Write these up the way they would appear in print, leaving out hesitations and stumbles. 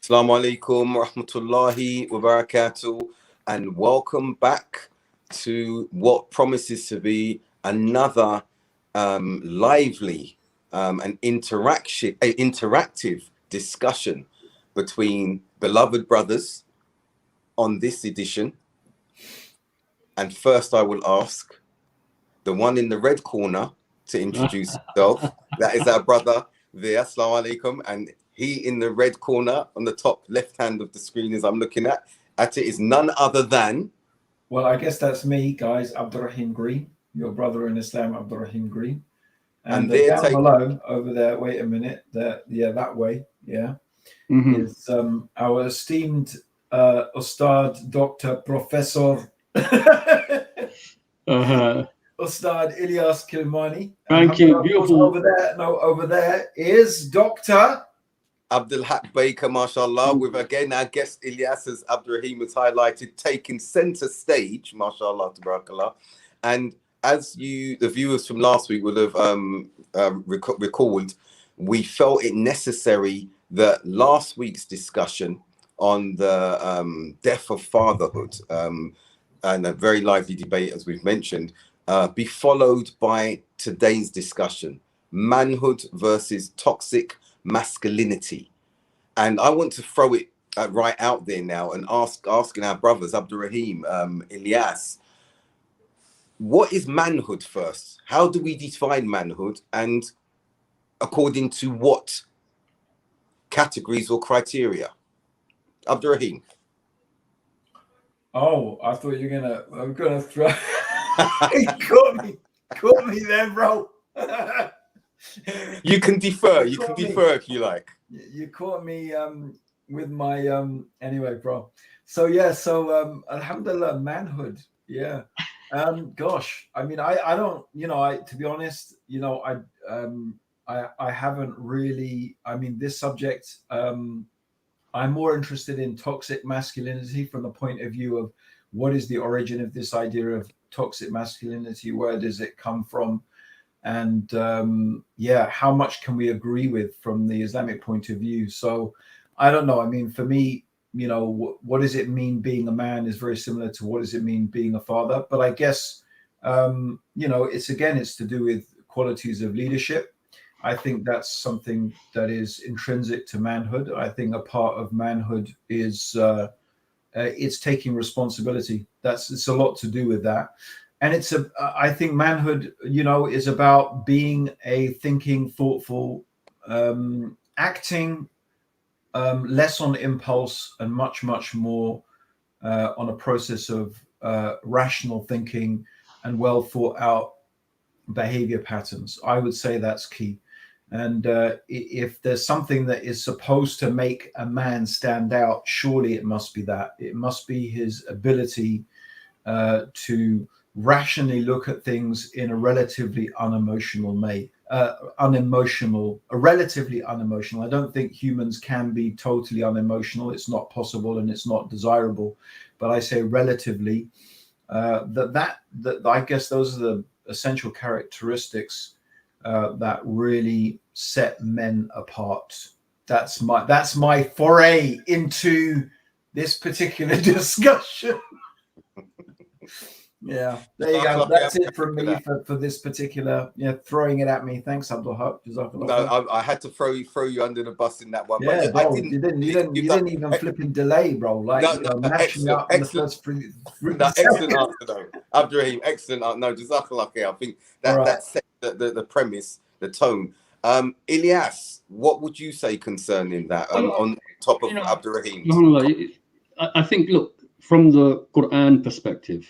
Assalamu alaikum wa rahmatullahi wa barakatuh, and welcome back to what promises to be another lively and interactive discussion between beloved brothers on this edition. And first I will ask the one in the red corner to introduce himself. That is our brother there, assalamu alaikum, and he in the red corner on the top left hand of the screen as I'm looking at it is none other than... Well, I guess that's me, guys, Abdurraheem Green, your brother in Islam, Abdurraheem Green. And down below, over there, wait a minute, that way, is our esteemed Ustadh, Dr. Professor Ustadh Alyas Karmani. Thank you, beautiful. Over there is Dr. Abdul Haqq, mashallah, with again our guest Alyas, as Abdurraheem has highlighted, taking center stage, mashallah, tabarakallah. And as the viewers from last week would have recalled, we felt it necessary that last week's discussion on the death of fatherhood, and a very lively debate, as we've mentioned, be followed by today's discussion, manhood versus toxic masculinity. And I want to throw it right out there now and asking our brothers, Abdurraheem, Alyas, what is manhood first? How do we define manhood, and according to what categories or criteria? Abdurraheem. Oh, I thought you were gonna throw. You caught me there, bro. You can defer. You can defer if you like. You caught me with my anyway, bro. So alhamdulillah, manhood. Yeah. Gosh, I mean, I don't, to be honest, I haven't really, I mean, this subject, I'm more interested in toxic masculinity from the point of view of what is the origin of this idea of toxic masculinity, where does it come from, and how much can we agree with from the Islamic point of view. So I don't know, I mean, for me, what does it mean being a man is very similar to what does it mean being a father. But I guess it's to do with qualities of leadership. I think that's something that is intrinsic to manhood. I think a part of manhood is it's taking responsibility. It's a lot to do with that. And I think manhood, is about being a thinking, thoughtful, acting, less on impulse and much, much more on a process of rational thinking and well thought out behavior patterns. I would say that's key. And if there's something that is supposed to make a man stand out, surely it must be that. It must be his ability to rationally look at things in a relatively unemotional way. Relatively unemotional. I don't think humans can be totally unemotional. It's not possible and it's not desirable. But I say relatively. That I guess those are the essential characteristics that really set men apart. That's my foray into this particular discussion. Yeah, there you go. That's it from me for this particular, throwing it at me. Thanks, Abdul Haqq. No, I had to throw you under the bus in that one. Yeah, but you didn't even flipping delay, bro. Like, matching up in the first three excellent answer, though. Abdurraheem, excellent answer. No, jazakallah khair. I think that set the premise, the tone. Alyas, what would you say concerning that on top of Abdurraheem? I think, look, from the Quran perspective,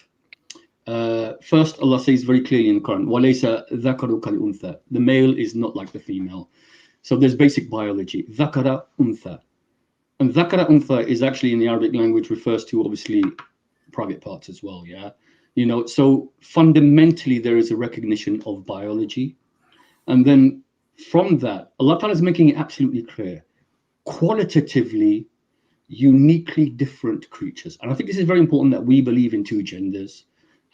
first Allah says very clearly in the Quran, وَلَيْسَ ذَكَرُ كَالْأُنْثَى. The male is not like the female. So there's basic biology. ذَكَرَ أُنْثَى. And ذَكَرَ أُنْثَى is actually in the Arabic language refers to obviously private parts as well, yeah? So fundamentally there is a recognition of biology. And then from that, Allah Ta'ala is making it absolutely clear, qualitatively, uniquely different creatures. And I think this is very important that we believe in two genders.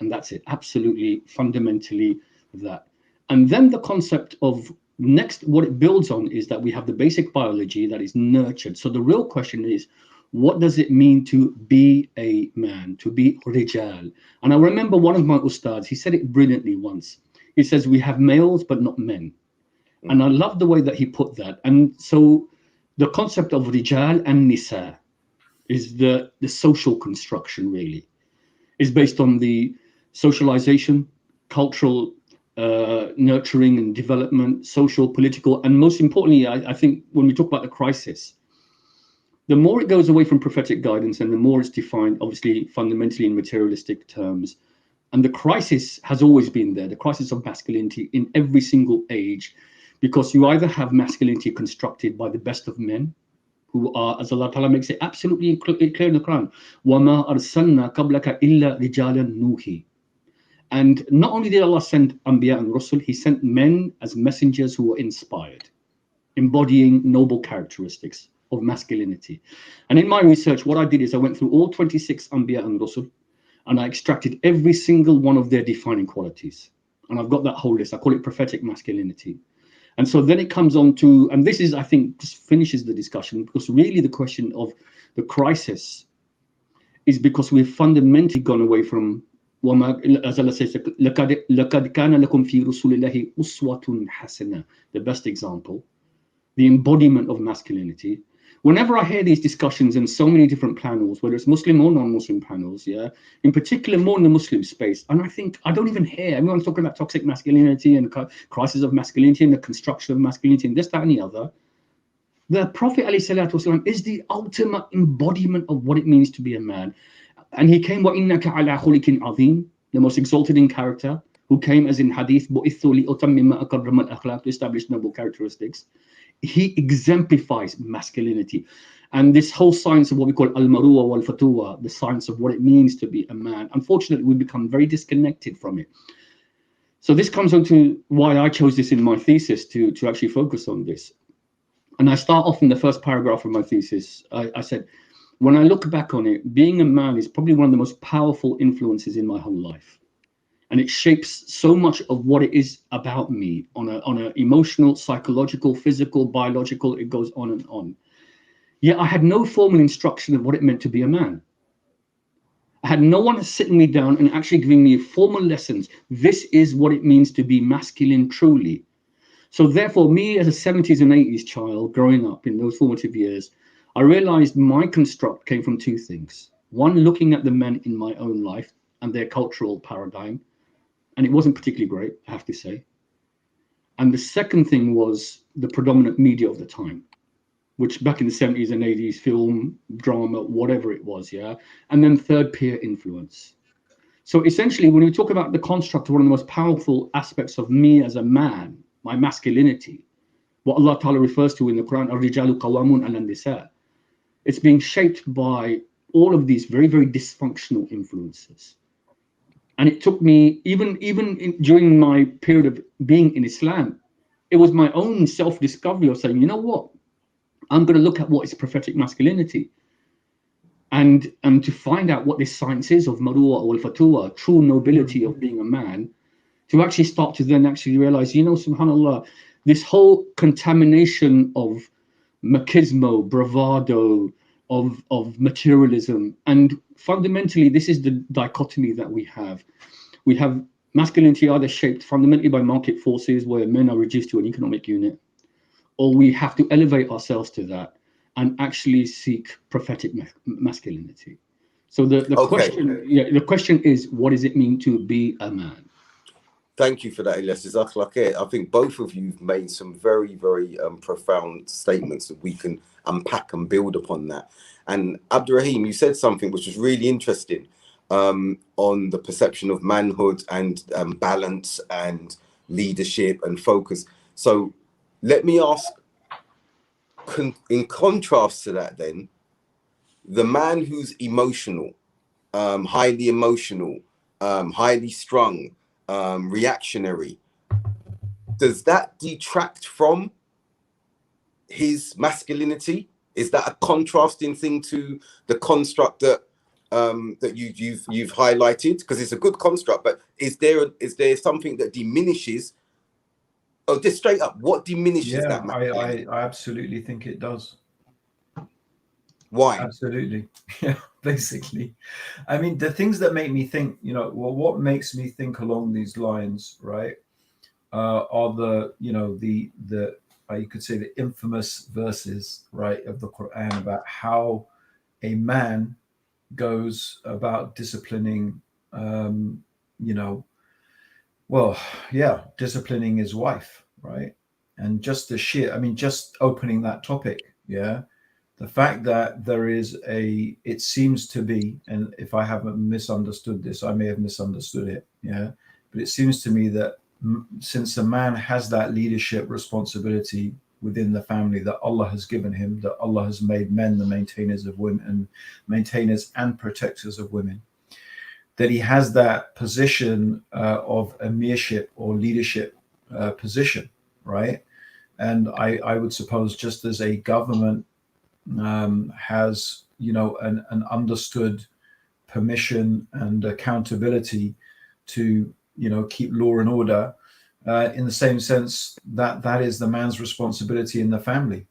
And that's it, absolutely, fundamentally that. And then the concept of Next, what it builds on is that we have the basic biology that is nurtured. So the real question is, what does it mean to be a man, to be rijal? And I remember one of my ustads, he said it brilliantly once. He says, we have males, but not men. And I love the way that he put that. And so the concept of rijal and nisa is the social construction, really. Is based on the socialization, cultural nurturing and development, social, political, and most importantly, I think when we talk about the crisis, the more it goes away from prophetic guidance and the more it's defined, obviously, fundamentally in materialistic terms. And the crisis has always been there, the crisis of masculinity in every single age, because you either have masculinity constructed by the best of men, who are, as Allah Ta'ala makes it absolutely clear in the Quran, وَمَا أَرْسَلْنَا قَبْلَكَ إِلَّا رِجَالًا نُوحِي. And not only did Allah send Anbiya and Rasul, He sent men as messengers who were inspired, embodying noble characteristics of masculinity. And in my research, what I did is I went through all 26 Anbiya and Rasul, and I extracted every single one of their defining qualities. And I've got that whole list. I call it prophetic masculinity. And so then it comes on to, and this is, I think, just finishes the discussion, because really the question of the crisis is because we've fundamentally gone away from, as Allah says, لَقَدْ كَانَ لَكُمْ فِي رُسُولِ اللَّهِ أُسْوَةٌ حَسَنَةٌ, the best example, the embodiment of masculinity. Whenever I hear these discussions in so many different panels, whether it's Muslim or non-Muslim panels, yeah, in particular more in the Muslim space, and I think I don't even hear everyone's talking about toxic masculinity and the crisis of masculinity and the construction of masculinity and this, that, and the other. The Prophet ﷺ is the ultimate embodiment of what it means to be a man, and he came وَإِنَّكَ عَلَى خُلِقٍ عَظِيمٍ, the most exalted in character, who came as in hadith بُعِثْتُ لِأُتَمِّمَ أَكْرَمَ الْأَخْلَاقِ, to establish noble characteristics. He exemplifies masculinity, and this whole science of what we call al-maruwa wal-fatuwa, the science of what it means to be a man. Unfortunately, we become very disconnected from it. So this comes on to why I chose this in my thesis to actually focus on this. And I start off in the first paragraph of my thesis. I said, when I look back on it, being a man is probably one of the most powerful influences in my whole life. And it shapes so much of what it is about me on a emotional, psychological, physical, biological, it goes on and on. Yet I had no formal instruction of what it meant to be a man. I had no one sitting me down and actually giving me formal lessons. This is what it means to be masculine truly. So therefore, me as a 70s and 80s child growing up in those formative years, I realized my construct came from two things. One, looking at the men in my own life and their cultural paradigm, and it wasn't particularly great, I have to say. And the second thing was the predominant media of the time, which back in the 70s and 80s, film, drama, whatever it was, yeah? And then third, peer influence. So essentially, when we talk about the construct of one of the most powerful aspects of me as a man, my masculinity, what Allah Ta'ala refers to in the Quran, الرِّجَالُ قَوَّامُونَ عَلَى النِّسَاءِ, it's being shaped by all of these very, very dysfunctional influences. And it took me, even during my period of being in Islam, it was my own self-discovery of saying, you know what, I'm going to look at what is prophetic masculinity, and to find out what this science is of maruwa or fatuwa, true nobility of being a man, to actually start to then actually realize, you know, subhanAllah, this whole contamination of machismo, bravado, of materialism, and fundamentally this is the dichotomy that we have. We have masculinity either shaped fundamentally by market forces where men are reduced to an economic unit, or we have to elevate ourselves to that and actually seek prophetic masculinity. So the question is, what does it mean to be a man? Thank you for that, Alyas. I think both of you have made some very, very profound statements that we can unpack and build upon that. And Abdurraheem, you said something which was really interesting on the perception of manhood and balance and leadership and focus. So let me ask, in contrast to that then, the man who's emotional, highly emotional, highly strung, reactionary, does that detract from his masculinity? Is that a contrasting thing to the construct that you've highlighted? Because it's a good construct, but is there something that diminishes Oh, just straight up, what diminishes Yeah, that masculinity? I absolutely think it does. Why? Absolutely. Yeah, basically. I mean, the things that make me think, well, what makes me think along these lines, right, are the, you could say the infamous verses, right, of the Quran about how a man goes about disciplining, well, yeah, disciplining his wife, right? And just just opening that topic, yeah. The fact that there is it seems to be, and if I haven't misunderstood this, I may have misunderstood it, yeah. But it seems to me that since a man has that leadership responsibility within the family that Allah has given him, that Allah has made men the maintainers of women and maintainers and protectors of women, that he has that position of emirship or leadership position, right? And I would suppose just as a government has, an understood permission and accountability to, keep law and order, in the same sense that is the man's responsibility in the family.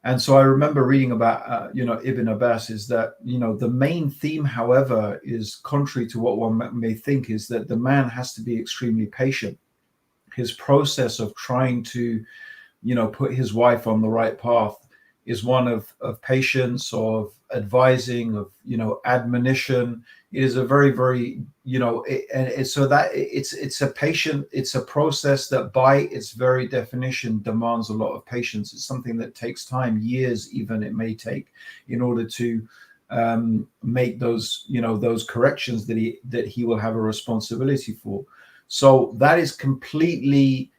And so I remember reading about, Ibn Abbas, is that, the main theme, however, is contrary to what one may think, is that the man has to be extremely patient. His process of trying to, put his wife on the right path is one of patience, of advising, of, admonition. It is a very, very, so that it's a patient, it's a process that by its very definition demands a lot of patience. It's something that takes time, years even it may take, in order to make those, those corrections that he will have a responsibility for. So that is completely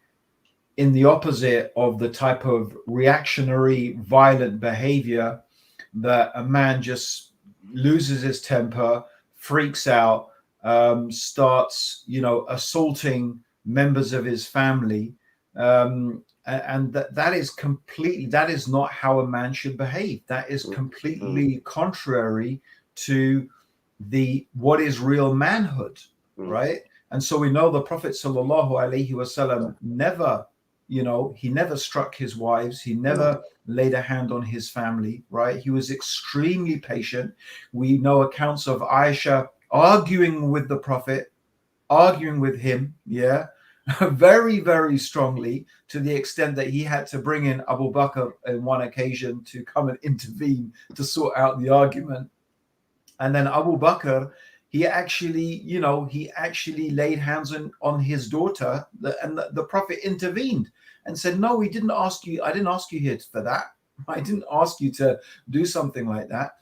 in the opposite of the type of reactionary, violent behavior that a man just loses his temper, freaks out, starts, assaulting members of his family. And that is completely, that is not how a man should behave. That is completely contrary to what is real manhood, right? And so we know the Prophet sallallahu alaihi wasallam never, he never struck his wives. He never laid a hand on his family, right? He was extremely patient. We know accounts of Aisha arguing with the Prophet, arguing with him, yeah, very, very strongly, to the extent that he had to bring in Abu Bakr on one occasion to come and intervene to sort out the argument. And then Abu Bakr, he actually laid hands on his daughter, and the Prophet intervened and said, no, he didn't ask you. I didn't ask you here for that. I didn't ask you to do something like that,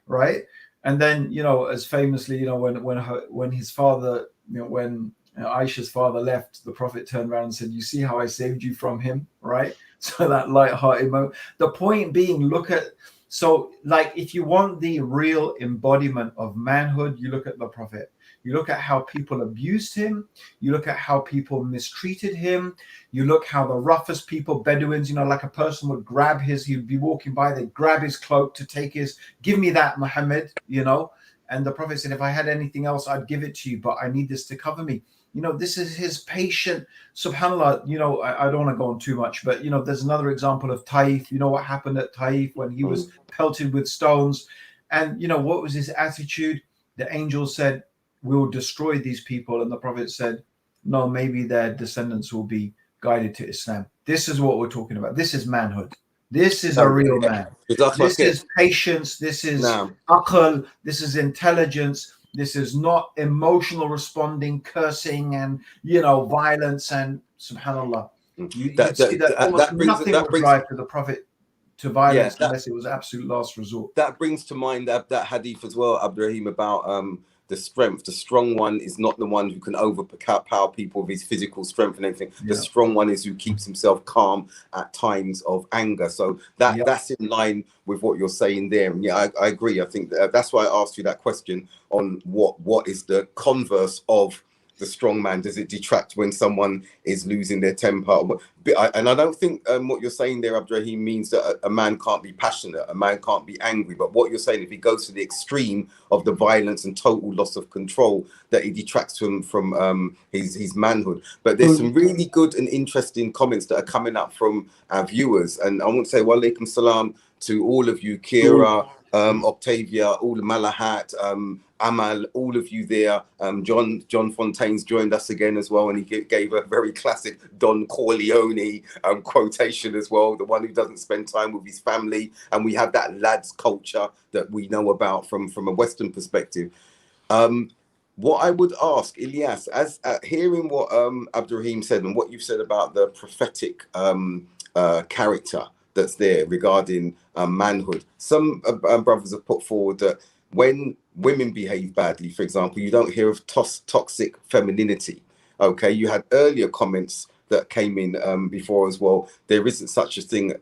right? And then, as famously, when his father, when Aisha's father left, the Prophet turned around and said, you see how I saved you from him, right? So that light-hearted moment. The point being, so like, if you want the real embodiment of manhood, you look at the Prophet. You look at how people abused him. You look at how people mistreated him. You look how the roughest people, Bedouins, like a person would grab he'd be walking by, they'd grab his cloak to take give me that, Muhammad, And the Prophet said, if I had anything else, I'd give it to you, but I need this to cover me. This is his patient, subhanAllah, I don't want to go on too much, but, there's another example of Taif. What happened at Taif when he was pelted with stones? And, what was his attitude? The angel said, we'll destroy these people. And the Prophet said, no, maybe their descendants will be guided to Islam. This is what we're talking about. This is manhood. This is a real man. This is patience. This is aql. This is intelligence. This is not emotional responding, cursing, and violence. And subhanallah, you see that almost nothing would drive to the Prophet to violence unless it was absolute last resort. That brings to mind that hadith as well, Abdurraheem, about the strength. The strong one is not the one who can overpower people with his physical strength and everything. The strong one is who keeps himself calm at times of anger. So that's in line with what you're saying there. And I agree. I think that's why I asked you that question on what is the converse of the strong man? Does it detract when someone is losing their temper? And I don't think what you're saying there, Abdurraheem, means that a man can't be passionate, a man can't be angry. But what you're saying, if he goes to the extreme of the violence and total loss of control, that he detracts from his manhood. But there's some really good and interesting comments that are coming up from our viewers. And I want to say wa alaikum salam to all of you, Kira, Octavia, all the Malahat, Amal, all of you there. John Fontaine's joined us again as well, and he gave a very classic Don Corleone quotation as well, the one who doesn't spend time with his family. And we have that lads culture that we know about from a Western perspective. What I would ask Ilyas, as hearing what Abdurraheem said and what you've said about the prophetic character that's there regarding manhood, some brothers have put forward that when women behave badly, for example, you don't hear of toxic femininity. Okay, you had earlier comments that came in before as well. There isn't such a thing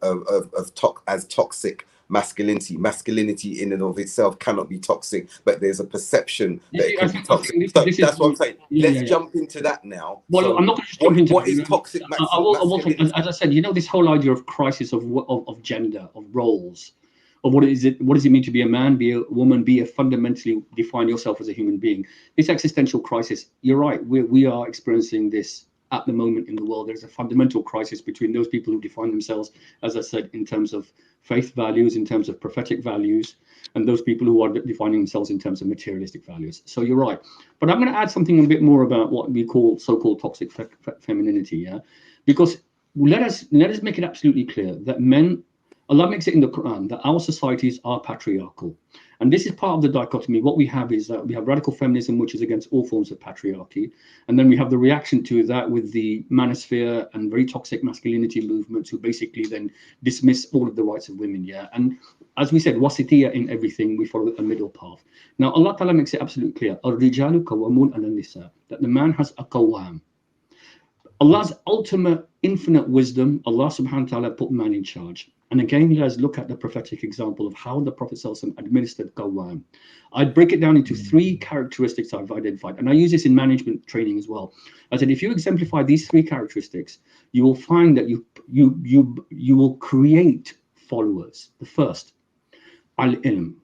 as toxic masculinity. Masculinity in and of itself cannot be toxic, but there's a perception that it can be toxic. So that's what I'm saying. Let's jump into that now. Well, so I'm not going to jump into what is toxic masculinity? As I said, you know, this whole idea of crisis of gender, of roles, of what does it mean to be a man, be a woman, be a fundamentally define yourself as a human being. This existential crisis, you're right, we are experiencing this at the moment in the world. There's a fundamental crisis between those people who define themselves, as I said, in terms of faith values, in terms of prophetic values, and those people who are defining themselves in terms of materialistic values. So you're right. But I'm going to add something a bit more about what we call so-called toxic femininity, yeah? Because let us make it absolutely clear that men, Allah makes it in the Quran, that our societies are patriarchal. And this is part of the dichotomy. What we have is that we have radical feminism, which is against all forms of patriarchy. And then we have the reaction to that with the manosphere and very toxic masculinity movements, who basically then dismiss all of the rights of women. Yeah. And as we said, wasitiyya in everything, we follow a middle path. Now, Allah Ta'ala makes it absolutely clear, الرجال قوامون على النساء, that the man has a qawwam. Allah's ultimate infinite wisdom, Allah subhanahu wa ta'ala put man in charge. And again, let's look at the prophetic example of how the Prophet ﷺ administered qawwam. I'd break it down into three characteristics I've identified, and I use this in management training as well. I said, if you exemplify these three characteristics, you will find that you will create followers. The first, al-ilm.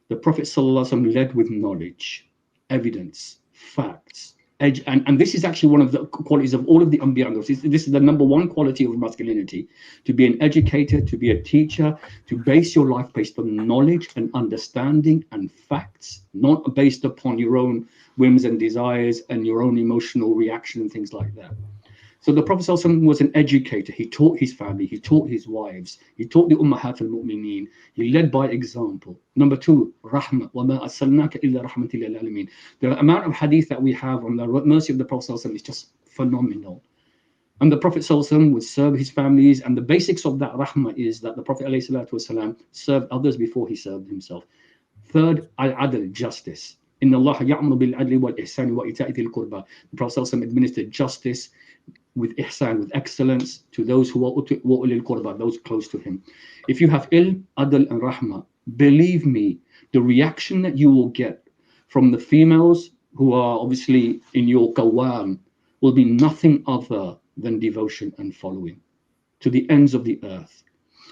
The Prophet ﷺ led with knowledge, evidence, facts. And this is actually one of the qualities of all of the Anbiya. This is the number one quality of masculinity: to be an educator, to be a teacher, to base your life based on knowledge and understanding and facts, not based upon your own whims and desires and your own emotional reaction and things like that. So the Prophet ﷺ was an educator. He taught his family, he taught his wives, he taught the Ummahat al-Mu'mineen. He led by example. Number two, rahmah. وَمَا أَرْسَلْنَاكَ إِلَّا رَحْمَةً لِلْعَالَمِينَ. The amount of hadith that we have on the mercy of the Prophet ﷺ is just phenomenal. And the Prophet ﷺ would serve his families, and the basics of that rahmah is that the Prophet ﷺ served others before he served himself. Third, al-adl, justice. إِنَّ اللَّهَ يَعْمُرُ بِالْعَدْلِ وَالْإِحْسَانِ وَإِيتَاءِ ذِي الْقُرْبَى. The Prophet ﷺ administered justice with ihsan, with excellence, to those who are ulil qurba, those close to him. If you have ilm, adl, and rahmah, believe me, the reaction that you will get from the females who are obviously in your qawwam will be nothing other than devotion and following to the ends of the earth.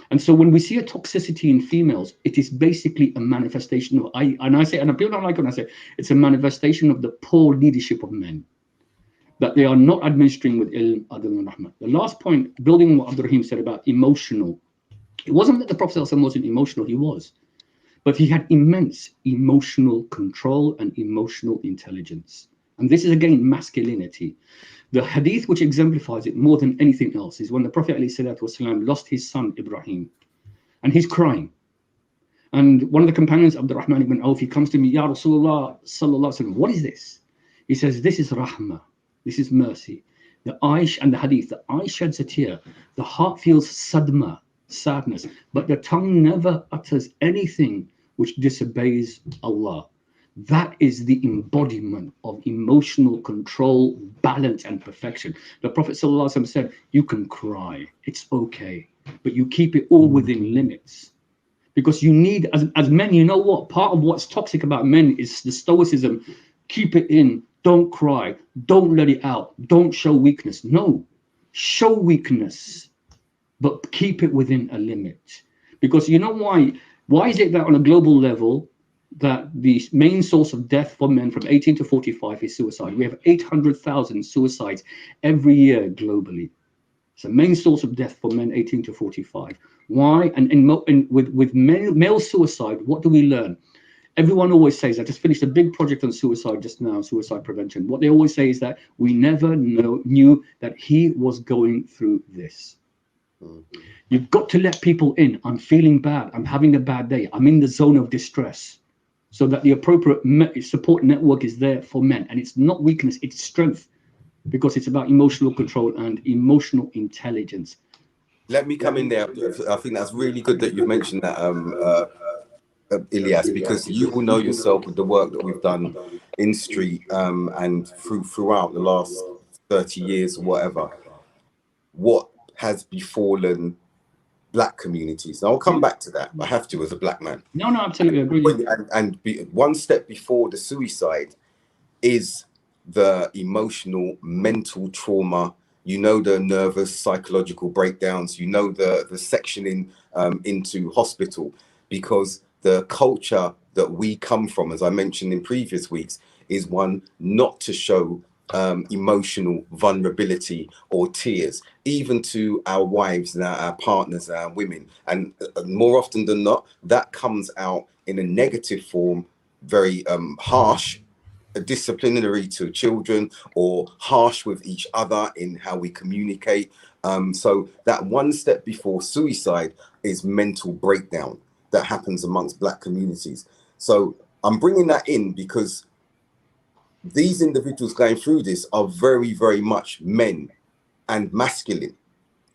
And so when we see a toxicity in females, it is basically a manifestation of, and people don't like it when I say, it's a manifestation of the poor leadership of men, that they are not administering with ilm, adl, and rahmah. The last point, building on what Abdurraheem said about emotional, it wasn't that the Prophet ﷺ wasn't emotional, he was, but he had immense emotional control and emotional intelligence. And this is again masculinity. The hadith which exemplifies it more than anything else is when the Prophet ﷺ lost his son Ibrahim, and he's crying. And one of the companions, Abdurrahman ibn Auf, he comes to me, Ya Rasulullah sallallahu alaihi wasallam, what is this? He says, this is rahmah. This is mercy. The eye and the hadith, the eye sheds a tear, the heart feels sadma, sadness, but the tongue never utters anything which disobeys Allah. That is the embodiment of emotional control, balance, and perfection. The Prophet ﷺ said, you can cry, it's okay, but you keep it all within limits. Because you need, as men, you know what? Part of what's toxic about men is the stoicism. Keep it in, don't cry, Don't let it out. Don't show weakness. No, show weakness, but keep it within a limit. Because you know why? Why is it that on a global level that the main source of death for men from 18 to 45 is suicide? We have 800,000 suicides every year globally. It's the main source of death for men 18 to 45. Why? And with male suicide, what do we learn? Everyone always says, I just finished a big project on suicide just now, suicide prevention. What they always say is that we never knew that he was going through this. You've got to let people in. I'm feeling bad. I'm having a bad day. I'm in the zone of distress. So that the appropriate support network is there for men. And it's not weakness, it's strength. Because it's about emotional control and emotional intelligence. Let me come in there. I think that's really good that you mentioned that, Ilyas, because you will know yourself with the work that we've done in street and throughout the last 30 years or whatever, what has befallen black communities. Now I'll come back to that. I have to as a black man. No, absolutely agree. And one step before the suicide is the emotional, mental trauma. You know, the nervous, psychological breakdowns. You know, the sectioning into hospital, because the culture that we come from, as I mentioned in previous weeks, is one not to show emotional vulnerability or tears, even to our wives and our partners, our women. And more often than not, that comes out in a negative form, very harsh, disciplinary to children, or harsh with each other in how we communicate. So that one step before suicide is mental breakdown that happens amongst black communities. So I'm bringing that in because these individuals going through this are very, very much men and masculine,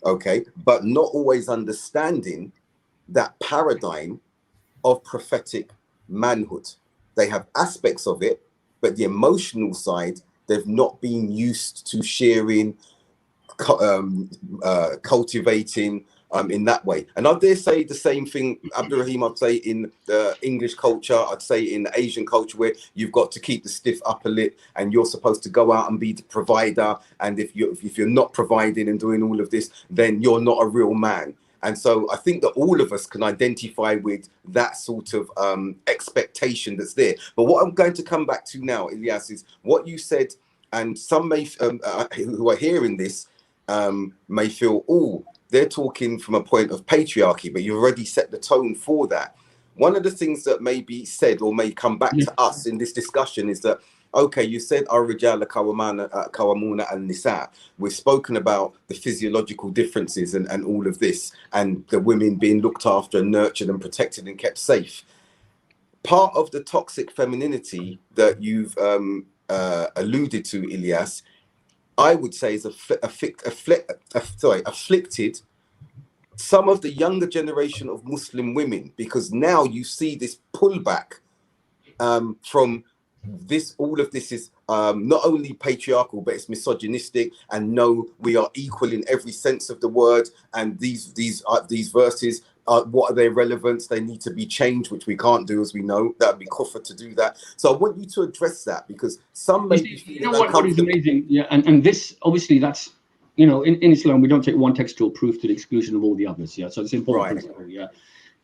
okay? But not always understanding that paradigm of prophetic manhood. They have aspects of it, but the emotional side, they've not been used to sharing, cultivating in that way. And I dare say the same thing, Abdurraheem, I'd say in the English culture, I'd say in the Asian culture, where you've got to keep the stiff upper lip and you're supposed to go out and be the provider. And if you're not providing and doing all of this, then you're not a real man. And so I think that all of us can identify with that sort of expectation that's there. But what I'm going to come back to now, Ilyas, is what you said, and some may who are hearing this may feel, oh, they're talking from a point of patriarchy, but you've already set the tone for that. One of the things that may be said or may come back to us in this discussion is that, okay, you said ar-rijal qawwamuna an-nisa. We've spoken about the physiological differences and all of this, and the women being looked after and nurtured and protected and kept safe. Part of the toxic femininity that you've alluded to, Ilyas, I would say is afflicted some of the younger generation of Muslim women, because now you see this pullback from this. All of this is not only patriarchal, but it's misogynistic. And no, we are equal in every sense of the word. And these verses, what are their relevance? They need to be changed, which we can't do, as we know. That would be kufr to do that. So I want you to address that, because some may be feeling uncomfortable. What is amazing, and this, obviously, that's, in Islam, we don't take one textual proof to the exclusion of all the others, so it's important principle,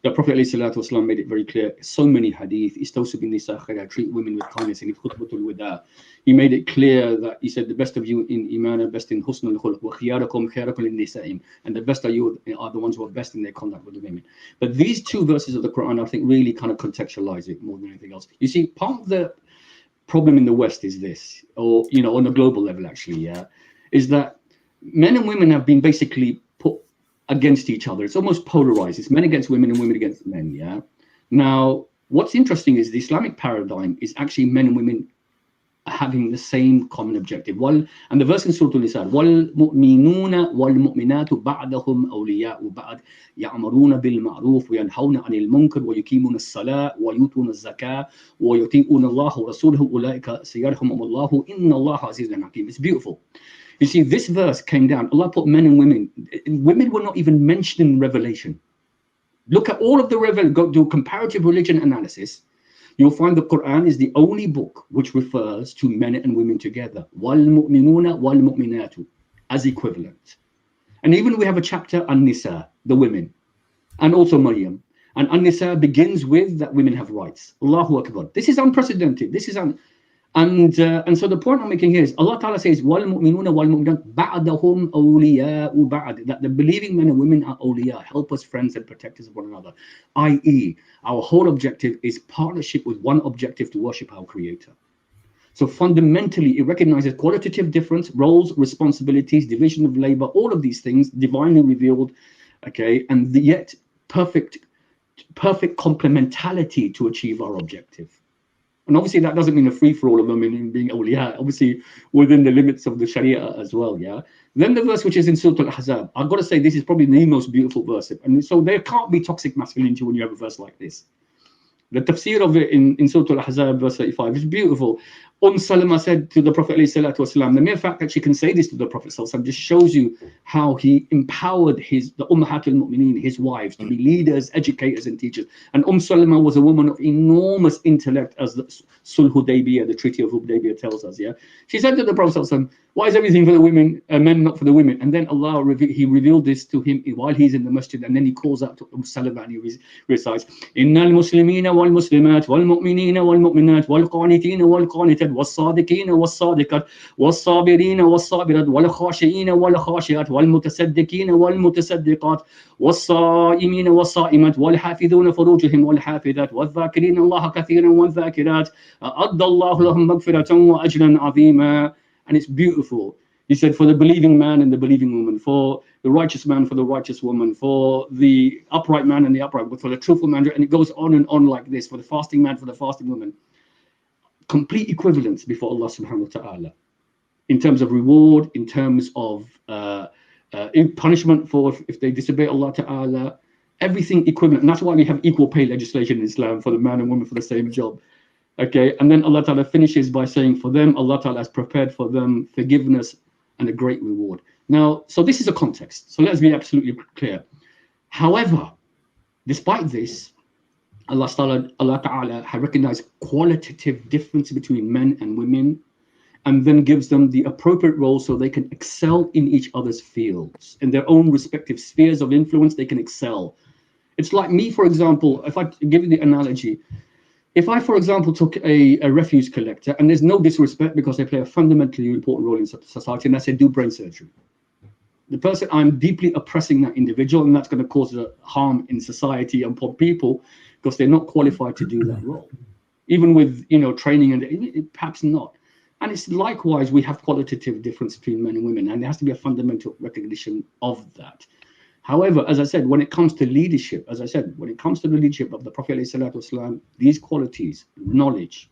The Prophet ﷺ made it very clear, so many hadith, treat women with kindness, in khutbatul wada. He made it clear that he said the best of you in iman, best in husn al-khuluq, wa khiyarakum khayrakum lin-nisa'im, and the best of you are the ones who are best in their conduct with the women. But these two verses of the Quran, I think, really kind of contextualize it more than anything else. You see, part of the problem in the West is this, or on a global level actually, is that men and women have been basically put against each other. It's almost polarized. It's men against women and women against men. Now, what's interesting is the Islamic paradigm is actually men and women having the same common objective. And the verse in Surah An-Nisa, وَالْمُؤْمِنُونَ وَالْمُؤْمِنَاتُ بَعْضُهُمْ أَوْلِيَاءُ بَعْضٍ يَأْمُرُونَ بِالْمَعْرُوفِ وَيَنْهَوْنَ عَنِ الْمُنكَرِ وَيُقِيمُونَ الصَّلَاةَ وَيُؤْتُونَ الزَّكَاةَ وَيُطِيعُونَ اللَّهَ وَرَسُولَهُ أُولَٰئِكَ سَيَرْحَمُهُمُ اللَّهُ إِنَّ اللَّهَ عَزِيزٌ حَكِيمٌ. It's beautiful. You see, this verse came down. Allah put men and women. Women were not even mentioned in Revelation. Look at all of the Go do comparative religion analysis. you'll find the Quran is the only book which refers to men and women together. وَالْمُؤْمِنُونَ وَالْمُؤْمِنَاتُ as equivalent. And even we have a chapter on Nisa, the women, and also Maryam. And An-Nisa begins with that women have rights. Allahu Akbar. This is unprecedented. This is and so the point I'm making here is Allah Ta'ala says, وَالْمُؤْمِنُونَ وَالْمُؤْمِنَاتُ بَعْدَهُمْ أَوْلِيَاءُ بَعْدٍ, that the believing men and women are awliya, helpers, friends, and protectors of one another. I.e., our whole objective is partnership with one objective, to worship our Creator. So fundamentally, it recognizes qualitative difference, roles, responsibilities, division of labor, all of these things divinely revealed, okay, and yet perfect complementarity to achieve our objective. And obviously that doesn't mean a free-for-all of them in being awliya, obviously within the limits of the Sharia as well, yeah? Then the verse which is in Surah Al-Ahzab, I've got to say this is probably the most beautiful verse. And so there can't be toxic masculinity when you have a verse like this. The tafsir of it in Surah Al-Ahzab, verse 35, is beautiful. Salama said to the Prophet ﷺ, the mere fact that she can say this to the Prophet ﷺ just shows you how he empowered the Ummahatul Mu'mineen, his wives, to be leaders, educators, and teachers. And Salama was a woman of enormous intellect, as the Sulh Hudaybiyah, the Treaty of Hudaybiyah, tells us. Yeah, she said to the Prophet ﷺ, why is everything for the women, men not for the women? And then Allah he revealed this to him while he's in the masjid, and then he calls out to Salama and he recites, Innal Muslimina wal Muslimat wal Mu'minina wal Mu'minat wal Qanitina wal Qanitat wal Sadiqina wal Sadiqat wal Sabirina wal Sabirat wal Khashiina wal Khashiat wal Mutasaddiqina wal Mutasaddiqat wal Sa'imina wal Sa'imat wal Hafidhuna furujihim wal Hafidhat wal Dhakirina Allah kathiran wal Dhakirat Adda Allahu lahum maghfiratan wa ajran azima. And it's beautiful. He said, for the believing man and the believing woman, for the righteous man, for the righteous woman, for the upright man and the upright, for the truthful man, and it goes on and on like this, for the fasting man, for the fasting woman. Complete equivalence before Allah subhanahu wa ta'ala. In terms of reward, in terms of punishment for if they disobey Allah ta'ala, everything equivalent. And that's why we have equal pay legislation in Islam for the man and woman for the same job. Okay, and then Allah Ta'ala finishes by saying, for them, Allah Ta'ala has prepared for them forgiveness and a great reward. Now, so this is a context. So let's be absolutely clear. However, despite this, Allah Ta'ala has recognized qualitative difference between men and women, and then gives them the appropriate roles so they can excel in each other's fields. In their own respective spheres of influence, they can excel. It's like me, for example, if I give you the analogy, if I, for example, took a refuse collector, and there's no disrespect because they play a fundamentally important role in society, and I said, do brain surgery. The person, I'm deeply oppressing that individual, and that's going to cause harm in society and poor people because they're not qualified to do that role. Even with, training, and perhaps not. And it's likewise, we have qualitative difference between men and women, and there has to be a fundamental recognition of that. However, as I said, when it comes to leadership, when it comes to the leadership of the Prophet ﷺ, these qualities, knowledge,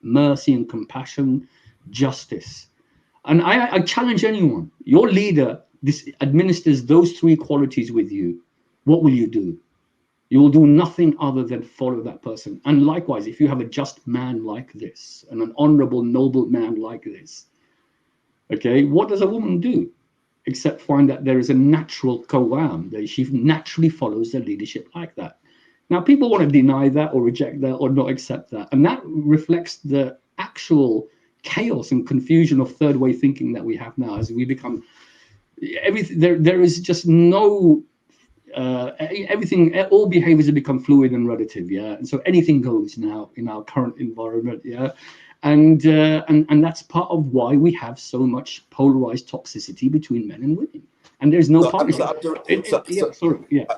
mercy and compassion, justice. And I challenge anyone, your leader administers those three qualities with you. What will you do? You will do nothing other than follow that person. And likewise, if you have a just man like this, and an honorable, noble man like this, okay, what does a woman do? Except find that there is a natural qawam, that she naturally follows the leadership like that. Now, people want to deny that or reject that or not accept that. And that reflects the actual chaos and confusion of third way thinking that we have now as we become everything. There is just no, everything, all behaviors have become fluid and relative. Yeah. And so anything goes now in our current environment. Yeah. And that's part of why we have so much polarized toxicity between men and women. And there's no partnership.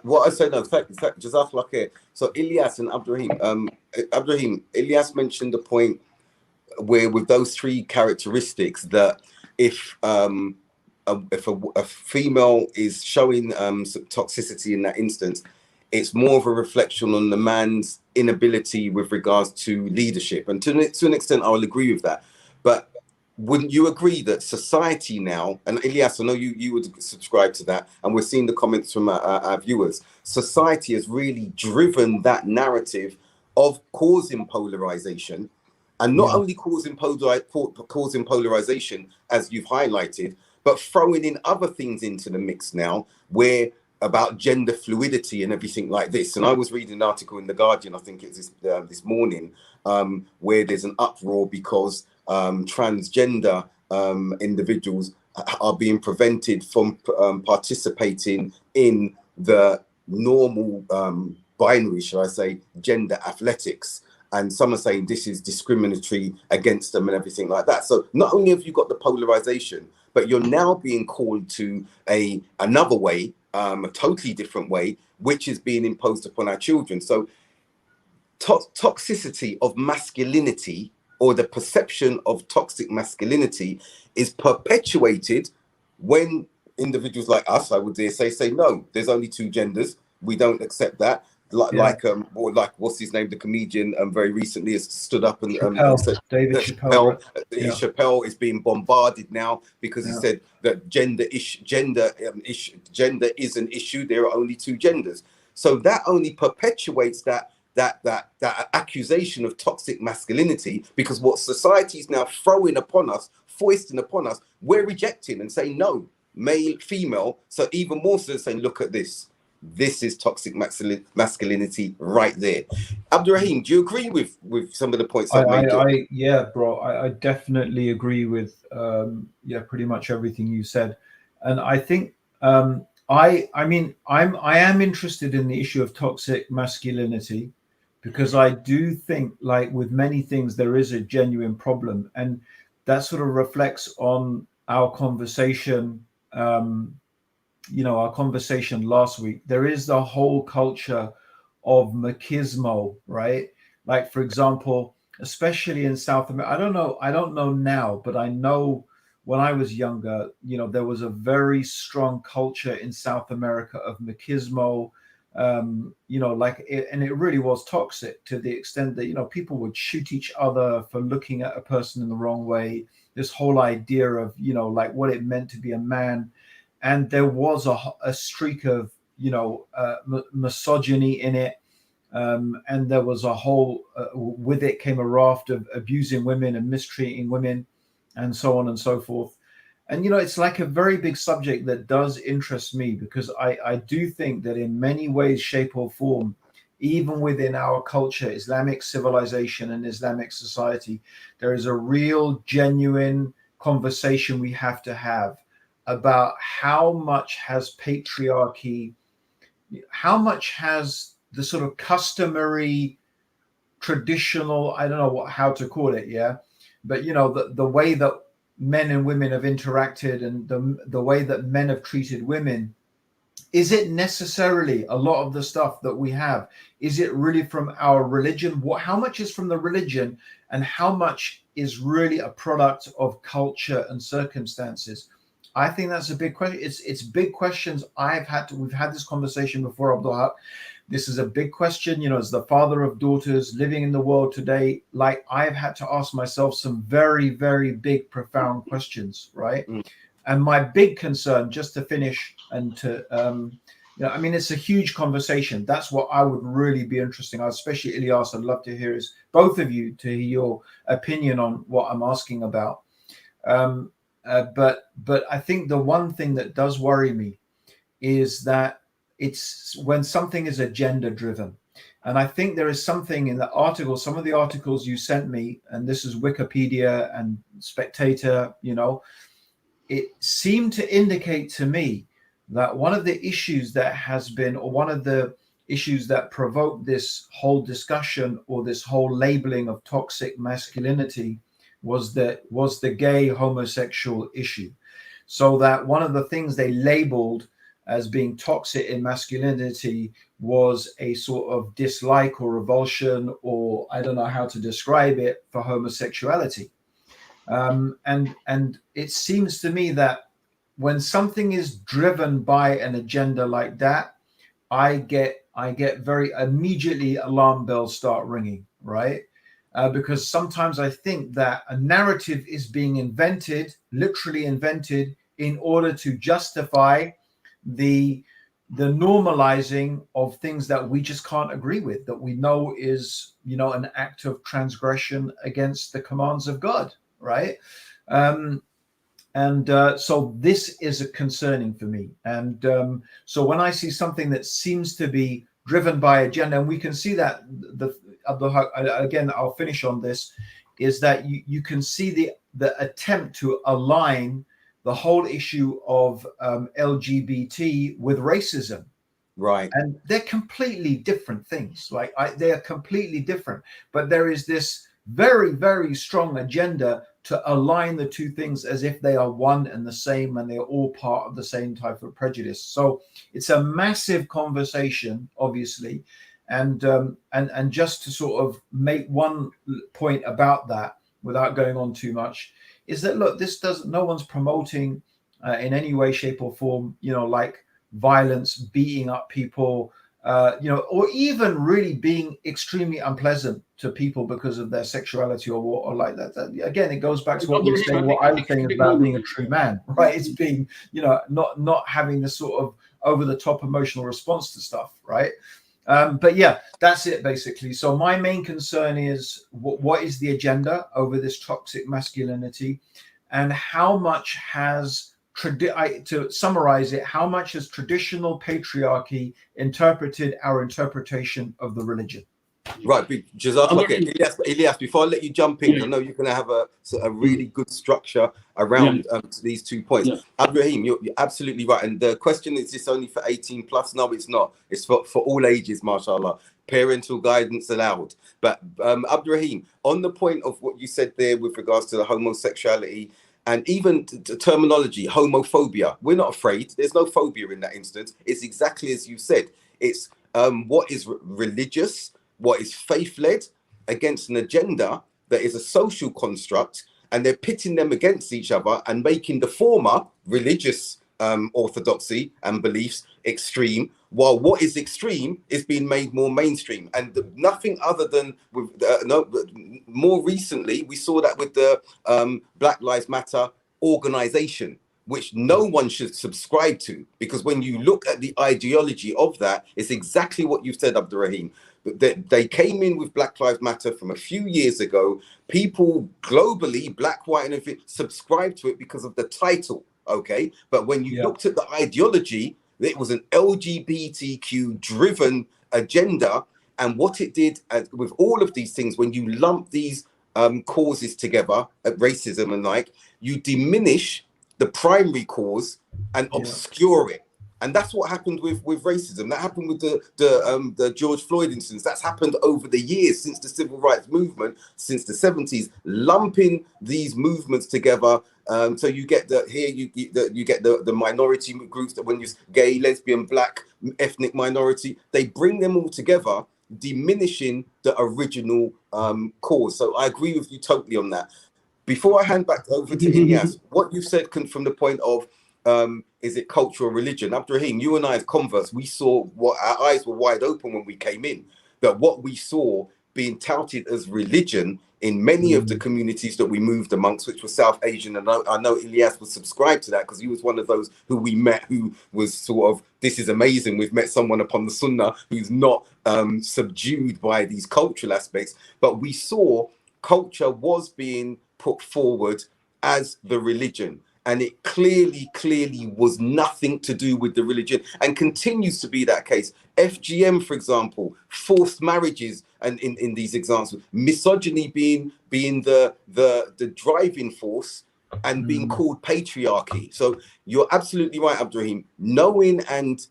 What I say, no, in fact, Jazakallah khair. So Ilyas and Abdurraheem, Ilyas mentioned the point where with those three characteristics that if a female is showing toxicity in that instance, it's more of a reflection on the man's inability with regards to leadership. And to an extent, I will agree with that. But wouldn't you agree that society now, and Ilyas, I know you would subscribe to that, and we're seeing the comments from our viewers, society has really driven that narrative of causing polarization, and not only causing polarization, as you've highlighted, but throwing in other things into the mix now, where about gender fluidity and everything like this. And I was reading an article in The Guardian, I think it's this morning, where there's an uproar because transgender individuals are being prevented from participating in the normal binary, shall I say, gender athletics. And some are saying this is discriminatory against them and everything like that. So not only have you got the polarization, but you're now being called to another way, a totally different way, which is being imposed upon our children. So toxicity of masculinity, or the perception of toxic masculinity, is perpetuated when individuals like us, I would dare say, no, there's only two genders. We don't accept that. Or like what's his name, the comedian very recently has stood up and said David Chappelle. Chappelle is being bombarded now because he said that gender is an issue. There are only two genders. So that only perpetuates that accusation of toxic masculinity, because what society is now throwing upon us, foisting upon us, we're rejecting and saying no, male, female. So even more so saying, look at this. This is toxic masculinity right there. Abdurraheem, do you agree with some of the points I've made? Yeah, bro, I definitely agree with pretty much everything you said. And I think I am interested in the issue of toxic masculinity, because I do think, like with many things, there is a genuine problem, and that sort of reflects on our conversation. Our conversation last week. There is the whole culture of machismo, right? Like, for example, especially in South America, I don't know now, but I know when I was younger, there was a very strong culture in South America of machismo, and it really was toxic to the extent that, people would shoot each other for looking at a person in the wrong way. This whole idea of, like what it meant to be a man. And there was a streak of, misogyny in it. And there was a whole, with it came a raft of abusing women and mistreating women and so on and so forth. And, it's like a very big subject that does interest me, because I do think that in many ways, shape or form, even within our culture, Islamic civilization and Islamic society, there is a real, genuine conversation we have to have about how much has patriarchy, how much has the sort of customary, traditional, I don't know how to call it, but the way that men and women have interacted, and the way that men have treated women, is it necessarily a lot of the stuff that we have? Is it really from our religion? How much is from the religion, and how much is really a product of culture and circumstances? I think that's a big question. It's big questions. We've had this conversation before, Abdul. This is a big question, as the father of daughters living in the world today, like I've had to ask myself some very, very big, profound questions, right? And my big concern, just to finish, and to, it's a huge conversation. That's what I would really be interesting. Especially Ilyas, I'd love to hear both of you, to hear your opinion on what I'm asking about. But I think the one thing that does worry me is that it's when something is agenda driven. And I think there is something in the article, some of the articles you sent me, and this is Wikipedia and Spectator, it seemed to indicate to me that one of the issues that has been, or one of the issues that provoked this whole discussion, or this whole labeling of toxic masculinity, was the gay homosexual issue. So that one of the things they labeled as being toxic in masculinity was a sort of dislike or revulsion, or I don't know how to describe it, for homosexuality. And it seems to me that when something is driven by an agenda like that, I get very immediately alarm bells start ringing, right? Because sometimes I think that a narrative is being invented, literally invented, in order to justify the normalizing of things that we just can't agree with, that we know is, an act of transgression against the commands of God, right? And so this is concerning for me. And so when I see something that seems to be driven by agenda, and we can see that again, I'll finish on this, is that you can see the attempt to align the whole issue of LGBT with racism. Right. And they're completely different things. Like they are completely different. But there is this very, very strong agenda to align the two things as if they are one and the same, and they're all part of the same type of prejudice. So it's a massive conversation, obviously. And just to sort of make one point about that without going on too much, is that, look, no one's promoting in any way, shape or form, like violence, beating up people, or even really being extremely unpleasant to people because of their sexuality or like that. Again, it goes back to what we were saying, what I was saying about being a true man, right? It's being, not having this sort of over the top emotional response to stuff, right? But yeah, that's it basically. So my main concern is what is the agenda over this toxic masculinity, and how much has to summarize it, how much has traditional patriarchy interpreted our interpretation of the religion? Right, Ilyas, before I let you jump in, I know you're going to have a really good structure around these 2 points. Abdurraheem, you're absolutely right. And the question is this only for 18 plus? No, it's not. It's for all ages, mashallah. Parental guidance allowed. But Abdurraheem, on the point of what you said there with regards to the homosexuality, and even the terminology, homophobia, we're not afraid. There's no phobia in that instance. It's exactly as you said. It's what is religious, what is faith-led, against an agenda that is a social construct, and they're pitting them against each other and making the former, religious orthodoxy and beliefs, extreme, while what is extreme is being made more mainstream. And nothing other than more recently we saw that with the Black Lives Matter organization, which no one should subscribe to, because when you look at the ideology of that, it's exactly what you said, Abdurraheem. They came in with Black Lives Matter from a few years ago. People globally, black, white, and subscribed to it because of the title. Okay, but when you looked at the ideology, it was an LGBTQ driven agenda. And what it did with all of these things, when you lump these causes together, racism and like, you diminish the primary cause and obscure it. And that's what happened with racism. That happened with the George Floyd instance. That's happened over the years since the civil rights movement, since the 70s, lumping these movements together. So you get the minority groups, that when you gay, lesbian, black, ethnic minority, they bring them all together, diminishing the original cause. So I agree with you totally on that. Before I hand back over to Ilyas, what you said from the point of is it culture or religion? Abdurraheem, you and I as converts, we saw what our eyes were wide open when we came in, that what we saw being touted as religion in many of the communities that we moved amongst, which were South Asian. And I know Ilyas was subscribed to that because he was one of those who we met, who was sort of, this is amazing. We've met someone upon the Sunnah who's not subdued by these cultural aspects. But we saw culture was being put forward as the religion. And it clearly was nothing to do with the religion, and continues to be that case. FGM, for example, forced marriages, and in these examples, misogyny being the driving force and being called patriarchy. So you're absolutely right, Abdurraheem. Knowing and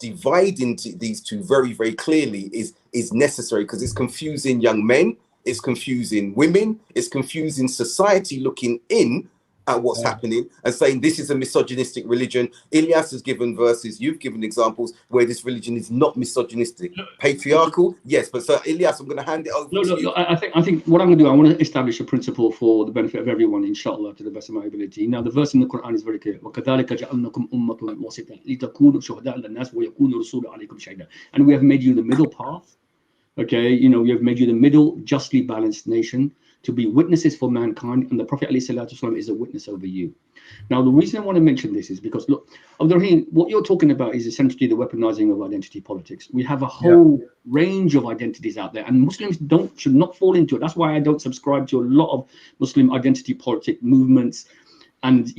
dividing these two very, very clearly is necessary, because it's confusing young men, it's confusing women, it's confusing society looking in at what's happening and saying this is a misogynistic religion. Ilyas has given verses, you've given examples where this religion is not misogynistic. Patriarchal, yes, but so Ilyas, I'm going to hand it over to you. I think what I'm going to do, I want to establish a principle for the benefit of everyone, inshallah, to the best of my ability. Now, the verse in the Quran is very clear. وَكَذَلِكَ جَعَلْنَكُمْ أُمَّةٌ وَسِطًا لِتَكُونُوا شُهَدَاءَ عَلَى النَّاسِ وَيَكُونَ الرَّسُولُ عَلَيْكُمْ شَهِيدًا. And we have made you the middle path. Okay, we have made you the middle, justly balanced nation, to be witnesses for mankind, and the Prophet ﷺ is a witness over you. Now, the reason I want to mention this is because, look, Abdurraheem, what you're talking about is essentially the weaponizing of identity politics. We have a whole range of identities out there, and Muslims should not fall into it. That's why I don't subscribe to a lot of Muslim identity politic movements And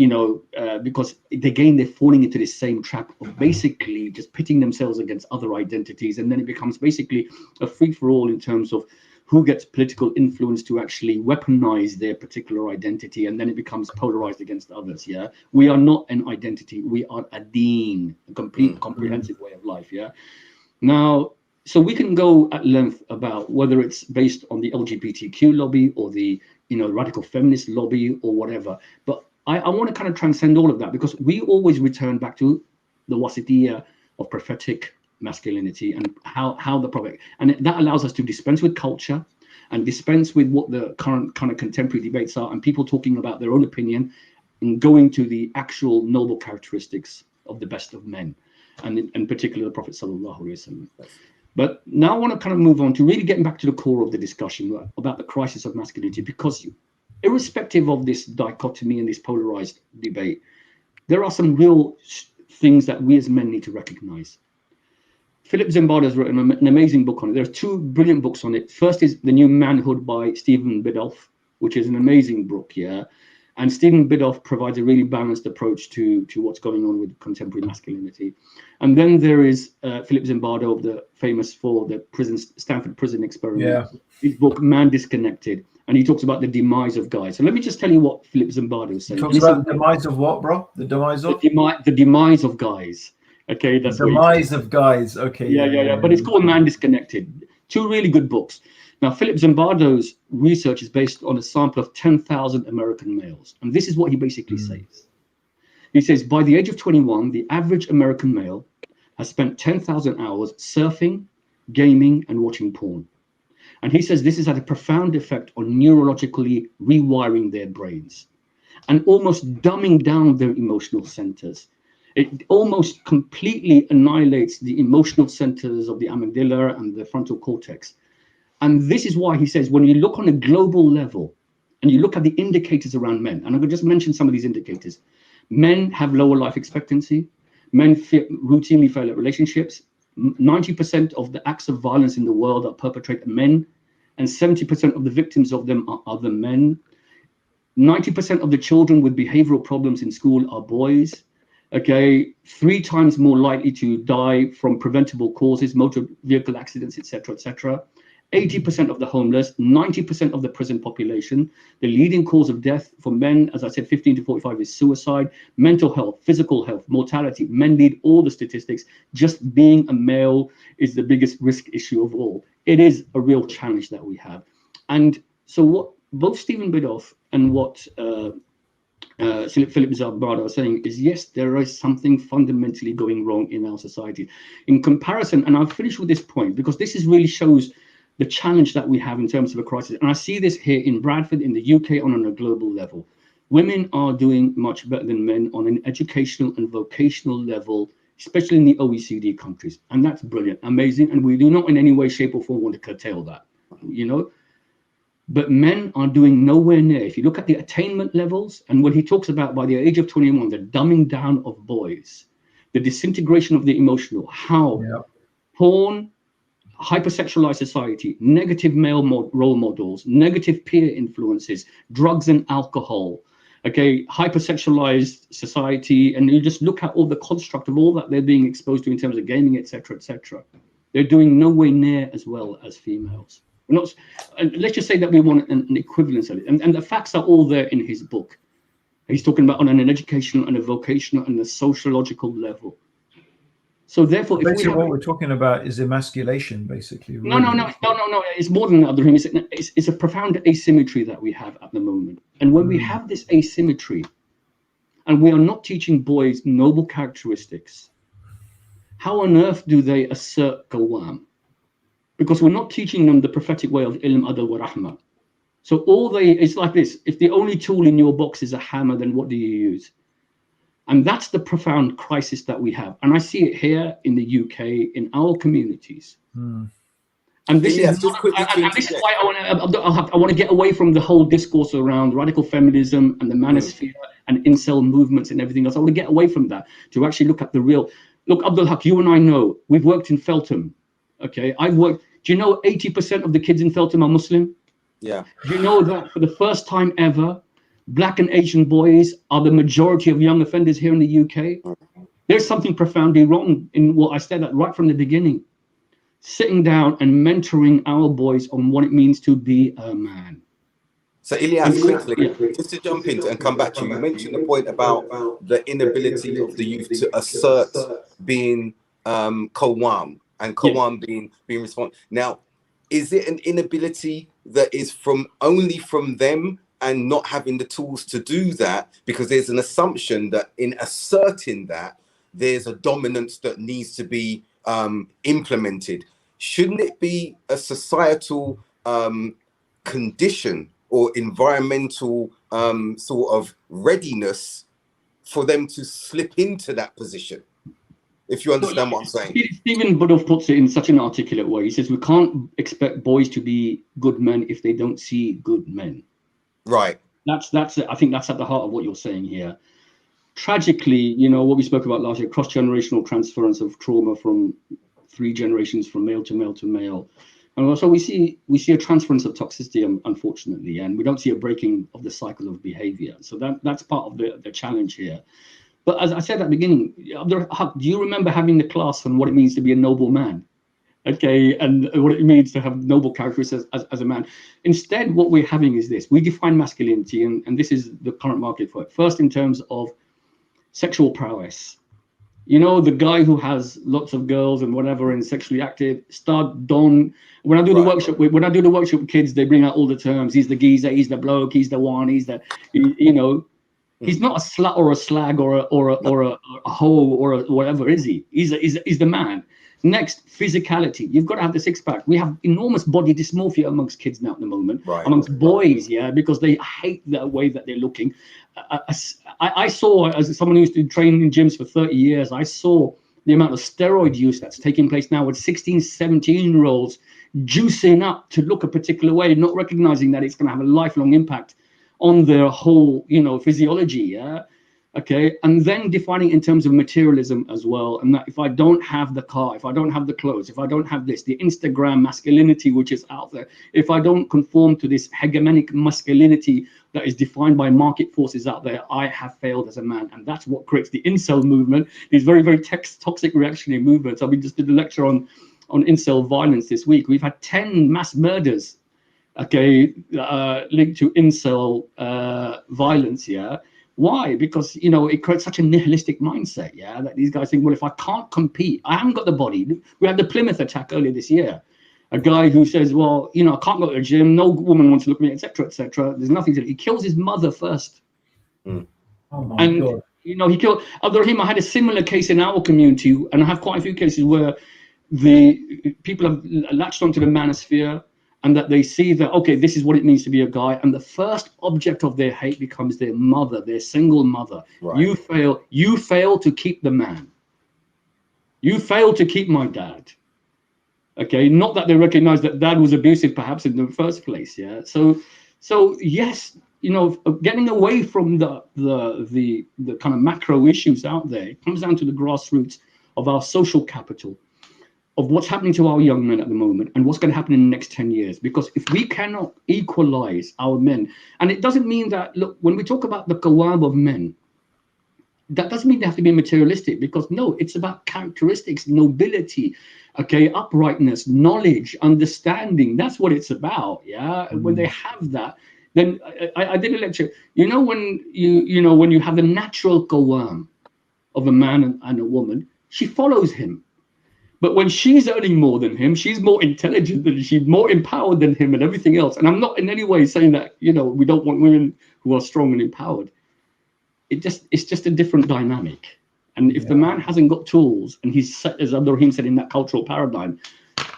because again they're falling into this same trap of basically just pitting themselves against other identities, and then it becomes basically a free-for-all in terms of who gets political influence to actually weaponize their particular identity, and then it becomes polarized against others. Yeah, we are not an identity, we are a deen, a complete comprehensive way of life. Yeah. Now, so we can go at length about whether it's based on the LGBTQ lobby or the radical feminist lobby or whatever, but I want to kind of transcend all of that, because we always return back to the wasitiyya of prophetic masculinity and how the prophet, and that allows us to dispense with culture and dispense with what the current kind of contemporary debates are and people talking about their own opinion, and going to the actual noble characteristics of the best of men, and in particular the Prophet sallallahu alaihi wasallam. But now I want to kind of move on to really getting back to the core of the discussion about the crisis of masculinity, because irrespective of this dichotomy and this polarized debate, there are some real things that we as men need to recognize. Philip Zimbardo has written an amazing book on it. There are two brilliant books on it. First is The New Manhood by Stephen Biddulph, which is an amazing book, yeah. And Stephen Biddulph provides a really balanced approach to what's going on with contemporary masculinity. And then there is Philip Zimbardo, famous for the Stanford prison experiment. Yeah. His book, Man Disconnected. And he talks about the demise of guys. So let me just tell you what Philip Zimbardo is saying. Talks about the demise of what, bro? The demise of? The demise of guys. Okay, that's the demise of guys. Okay. Yeah. But it's called Man Disconnected. Two really good books. Now, Philip Zimbardo's research is based on a sample of 10,000 American males. And this is what he basically says. He says, by the age of 21, the average American male has spent 10,000 hours surfing, gaming, and watching porn. And he says this has had a profound effect on neurologically rewiring their brains and almost dumbing down their emotional centers. It almost completely annihilates the emotional centers of the amygdala and the frontal cortex. And this is why he says, when you look on a global level and you look at the indicators around men, and I'm going to just mention some of these indicators. Men have lower life expectancy. Men routinely fail at relationships. 90% of the acts of violence in the world are perpetrated by men, and 70% of the victims of them are other men. 90% of the children with behavioral problems in school are boys. Okay, 3 times more likely to die from preventable causes, motor vehicle accidents, etc., etc. 80% of the homeless, 90% of the prison population. The leading cause of death for men, as I said, 15 to 45 is suicide. Mental health, physical health, mortality. Men lead all the statistics. Just being a male is the biggest risk issue of all. It is a real challenge that we have. And so what both Stephen Biddulph and what Philip Zimbardo are saying is, yes, there is something fundamentally going wrong in our society. In comparison, and I'll finish with this point, because this is really shows the challenge that we have in terms of a crisis. And I see this here in Bradford, in the UK, on a global level. Women are doing much better than men on an educational and vocational level, especially in the OECD countries. And that's brilliant, amazing. And we do not in any way, shape or form want to curtail that, But men are doing nowhere near. If you look at the attainment levels, and when he talks about by the age of 21, the dumbing down of boys, the disintegration of the emotional, how porn, hypersexualized society, negative male role models, negative peer influences, drugs and alcohol, hypersexualized society, and you just look at all the construct of all that they're being exposed to in terms of gaming, etc., etc. They're doing nowhere near as well as females. We're not, and let's just say that we want an equivalence of it, and the facts are all there in his book. He's talking about on an educational and a vocational and a sociological level. So therefore, basically what we're talking about is emasculation, basically. Really. No. It's more than that, Abdurraheem. It's a profound asymmetry that we have at the moment. And when we have this asymmetry, and we are not teaching boys noble characteristics, how on earth do they assert qawwam? Because we're not teaching them the prophetic way of ilm, adl, wa rahmah. So it's like this. If the only tool in your box is a hammer, then what do you use? And that's the profound crisis that we have. And I see it here in the UK, in our communities. And this is why I want to get away from the whole discourse around radical feminism and the manosphere and incel movements and everything else. I want to get away from that to actually look at the real. Look, Abdul Haqq, you and I know, we've worked in Feltham. Okay, do you know 80% of the kids in Feltham are Muslim? Yeah. Do you know that for the first time ever, Black and Asian boys are the majority of young offenders here in the UK. There's something profoundly wrong in what I said right from the beginning. Sitting down and mentoring our boys on what it means to be a man. So Ilyas, quickly, just to jump into and come back to you, you mentioned the point about the inability of the youth to assert being Qawwam and Qawwam being responsible. Now, is it an inability that is only from them and not having the tools to do that? Because there's an assumption that in asserting that, there's a dominance that needs to be implemented. Shouldn't it be a societal condition or environmental sort of readiness for them to slip into that position? If you understand what I'm saying. Stephen Budov puts it in such an articulate way. He says we can't expect boys to be good men if they don't see good men. Right. That's I think that's at the heart of what you're saying here. Tragically, you know, what we spoke about last year, cross-generational transference of trauma from 3 generations, from male to male to male. And also we see a transference of toxicity, unfortunately, and we don't see a breaking of the cycle of behavior. So that's part of the challenge here. But as I said at the beginning, Haqq, do you remember having the class on what it means to be a noble man? Okay, and what it means to have noble characteristics as a man. Instead, what we're having is this. We define masculinity, and this is the current market for it. First, in terms of sexual prowess. You know, the guy who has lots of girls and whatever and sexually active, when I do the workshop with kids, they bring out all the terms. He's the geezer, he's the bloke, he's the one, he's the, you know, he's not a slut or a slag or a hoe or whatever, is he? He's the man. Next, physicality. You've got to have the 6-pack. We have enormous body dysmorphia amongst kids now at the moment, amongst boys, because they hate the way that they're looking. I saw, as someone who used to train in gyms for 30 years, I saw the amount of steroid use that's taking place now with 16, 17-year-olds juicing up to look a particular way, not recognizing that it's going to have a lifelong impact on their whole, you know, physiology. Okay, and then defining in terms of materialism as well, and that if I don't have the car, if I don't have the clothes, if I don't have this, the Instagram masculinity which is out there, if I don't conform to this hegemonic masculinity that is defined by market forces out there, I have failed as a man. And that's what creates the incel movement, these very, very toxic reactionary movements. We just did a lecture on incel violence this week. We've had 10 mass murders, okay, linked to incel violence, Why? Because, you know, it creates such a nihilistic mindset, that these guys think, well, if I can't compete, I haven't got the body. We had the Plymouth attack earlier this year. A guy who says, well, you know, I can't go to the gym, no woman wants to look at me, etc., etc. There's nothing to do. He kills his mother first. Oh my God. You know, he killed Abdurraheem. I had a similar case in our community, and I have quite a few cases where the people have latched onto the manosphere, and that they see that, okay, this is what it means to be a guy. And the first object of their hate becomes their mother, their single mother. Right. You fail to keep the man. You fail to keep my dad. Okay, not that they recognize that dad was abusive perhaps in the first place. So yes, you know, getting away from the kind of macro issues out there, it comes down to the grassroots of our social capital, of what's happening to our young men at the moment and what's going to happen in the next 10 years. Because if we cannot equalize our men, and it doesn't mean that, look, when we talk about the qawwam of men, that doesn't mean they have to be materialistic, because no, it's about characteristics, nobility, okay, uprightness, knowledge, understanding. That's what it's about, When they have that, then I did a lecture. You know, when you have the natural qawwam of a man and a woman, she follows him. But when she's earning more than him, she's more intelligent than she's more empowered than him and everything else. And I'm not in any way saying that, you know, we don't want women who are strong and empowered. It's just a different dynamic. And if the man hasn't got tools, and he's set, as Abdurraheem said, in that cultural paradigm,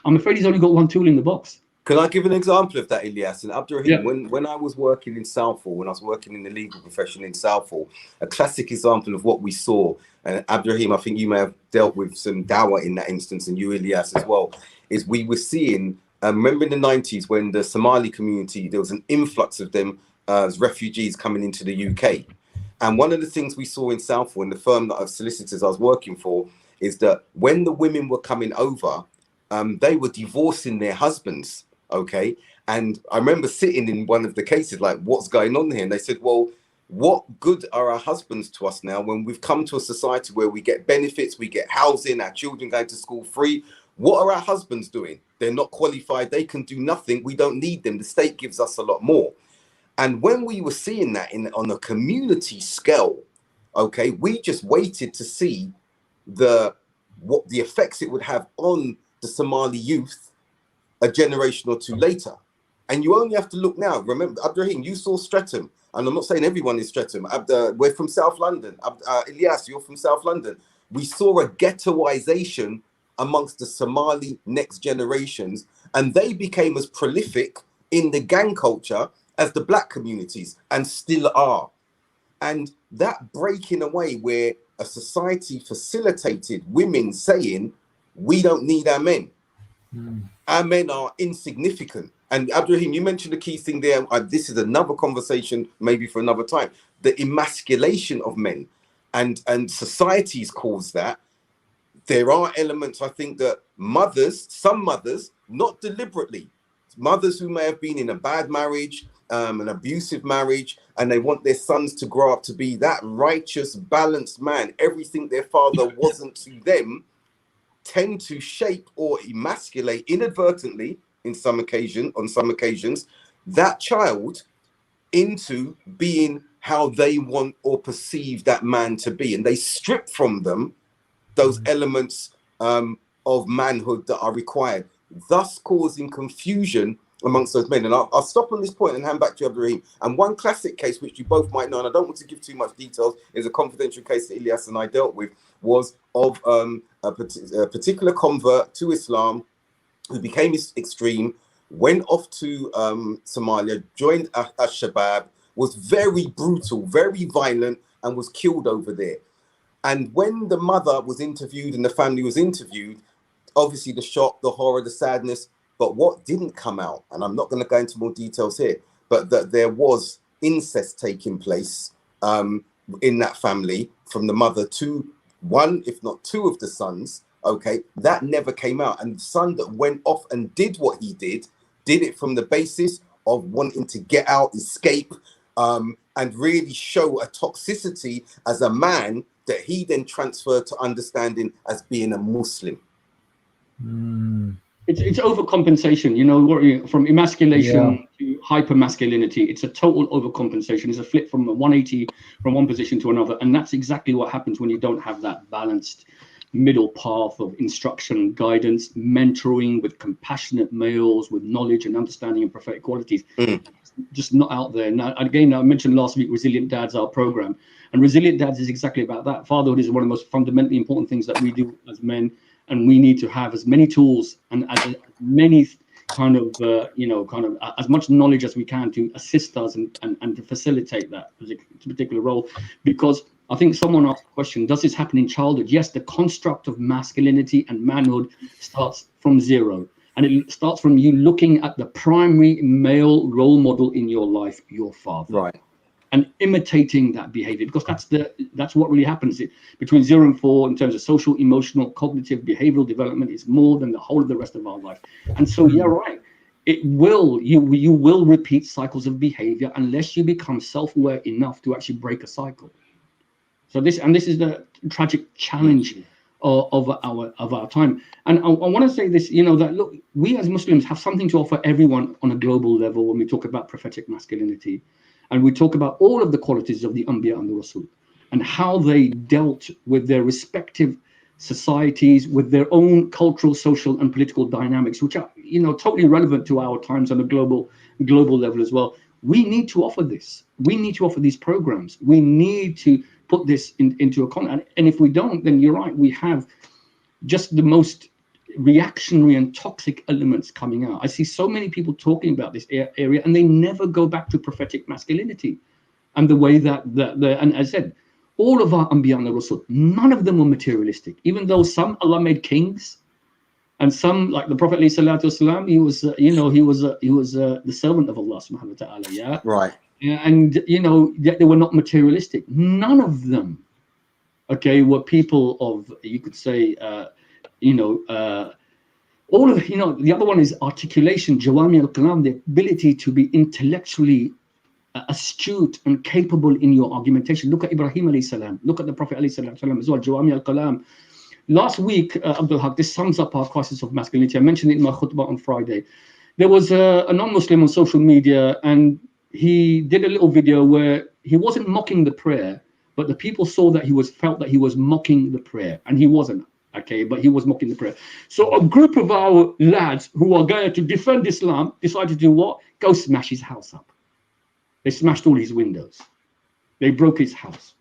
I'm afraid he's only got one tool in the box. Can I give an example of that, Ilyas? And Abdurraheem, when I was working in Southall, when I was working in the legal profession in Southall, a classic example of what we saw, and Abdurraheem, I think you may have dealt with some dawah in that instance, and you, Ilyas, as well, is we were seeing, remember in the 90s when the Somali community, there was an influx of them as refugees coming into the UK. And one of the things we saw in Southall, in the firm that of solicitors I was working for, is that when the women were coming over, they were divorcing their husbands. Okay. And I remember sitting in one of the cases, like, what's going on here? And they said, well, what good are our husbands to us now when we've come to a society where we get benefits, we get housing, our children going to school free? What are our husbands doing? They're not qualified. They can do nothing. We don't need them. The state gives us a lot more. And when we were seeing that on a community scale, okay, we just waited to see what the effects it would have on the Somali youth a generation or two later. And you only have to look now. Remember, Abdurraheem, you saw Streatham, and I'm not saying everyone is Streatham. We're from South London. Alyas, you're from South London. We saw a ghettoization amongst the Somali next generations, and they became as prolific in the gang culture as the black communities, and still are. And that breaking away where a society facilitated women saying, we don't need our men. Our men are insignificant. And Abdurraheem, you mentioned a key thing there. This is another conversation, maybe for another time. The emasculation of men, and societies cause that. There are elements, I think, that some mothers, not deliberately, mothers who may have been in a bad marriage, an abusive marriage, and they want their sons to grow up to be that righteous, balanced man. Everything their father wasn't to them, tend to shape or emasculate inadvertently on some occasions, that child into being how they want or perceive that man to be. And they strip from them those elements of manhood that are required, thus causing confusion amongst those men. And I'll stop on this point and hand back to Abdurraheem. And one classic case, which you both might know, and I don't want to give too much details, is a confidential case that Alyas and I dealt with, was of a particular convert to Islam who became extreme, went off to Somalia, joined Al-Shabaab, was very brutal, very violent, and was killed over there. And when the mother was interviewed and the family was interviewed, obviously the shock, the horror, the sadness, but what didn't come out, and I'm not going to go into more details here, but that there was incest taking place in that family from the mother to one, if not two of the sons, okay, that never came out. And the son that went off and did what he did it from the basis of wanting to get out, escape, and really show a toxicity as a man that he then transferred to understanding as being a Muslim. It's overcompensation, you know, from emasculation to hypermasculinity. It's a total overcompensation. It's a flip from 180 from one position to another. And that's exactly what happens when you don't have that balanced middle path of instruction, guidance, mentoring with compassionate males, with knowledge and understanding and prophetic qualities. Just not out there. Now, again, I mentioned last week, Resilient Dads, our program. And Resilient Dads is exactly about that. Fatherhood is one of the most fundamentally important things that we do as men. And we need to have as many tools and as many kind of as much knowledge as we can to assist us and to facilitate that particular role. Because I think someone asked the question, does this happen in childhood? Yes, the construct of masculinity and manhood starts from zero. And it starts from you looking at the primary male role model in your life, your father. Right. And imitating that behavior, because that's what really happens. Between 0 and 4, in terms of social, emotional, cognitive, behavioral development, is more than the whole of the rest of our life. And so, yeah, right. You will repeat cycles of behavior unless you become self-aware enough to actually break a cycle. So this is the tragic challenge of our time. And I want to say this, that look, we as Muslims have something to offer everyone on a global level when we talk about prophetic masculinity. And we talk about all of the qualities of the Anbiya and the Rasul and how they dealt with their respective societies, with their own cultural, social, and political dynamics, which are, totally relevant to our times on a global level as well. We need to offer this. We need to offer these programs. We need to put this into a context. And if we don't, then you're right. We have just the most reactionary and toxic elements coming out. I see so many people talking about this area, and they never go back to prophetic masculinity and the way that and as I said, all of our Anbiya and Rasul, none of them were materialistic. Even though some Allah made kings, and some, like the Prophet ﷺ, he was the servant of Allah subhanahu wa ta'ala. Yeah, right. And they were not materialistic. None of them, were people of, you could say, all of the other one is articulation, jawami al-kalam, the ability to be intellectually astute and capable in your argumentation. Look at Ibrahim alayhi salam. Look at the Prophet alayhi salam as well. Jawami al-Kalam. Last week, Abdul Haqq, this sums up our crisis of masculinity. I mentioned it in my khutbah on Friday. There was a non-Muslim on social media, and he did a little video where he wasn't mocking the prayer, but the people saw that felt that he was mocking the prayer, and he wasn't. Okay, but he was mocking the prayer. So a group of our lads who are going to defend Islam decided to do what? Go smash his house up. They smashed all his windows. They broke his house.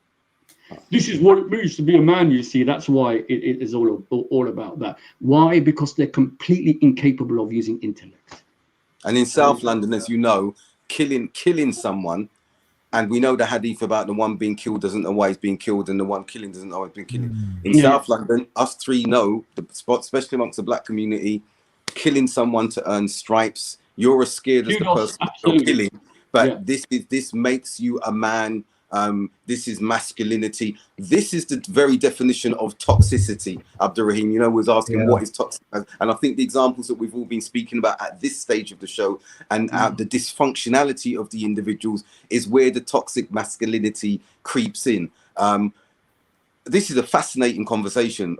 This is what it means to be a man, you see. That's why it is all about that. Why? Because they're completely incapable of using intellect. And in South London, as you know, killing someone, and we know the hadith about the one being killed doesn't know why he's being killed, and the one killing doesn't know why he's been killing. In South London, us three know, especially amongst the black community, killing someone to earn stripes, you're as scared as the person you're killing. But this makes you a man. This is masculinity. This is the very definition of toxicity. Abdurraheem, you know, was asking what is toxic, and I think the examples that we've all been speaking about at this stage of the show, and the dysfunctionality of the individuals, is where the toxic masculinity creeps in. This is a fascinating conversation,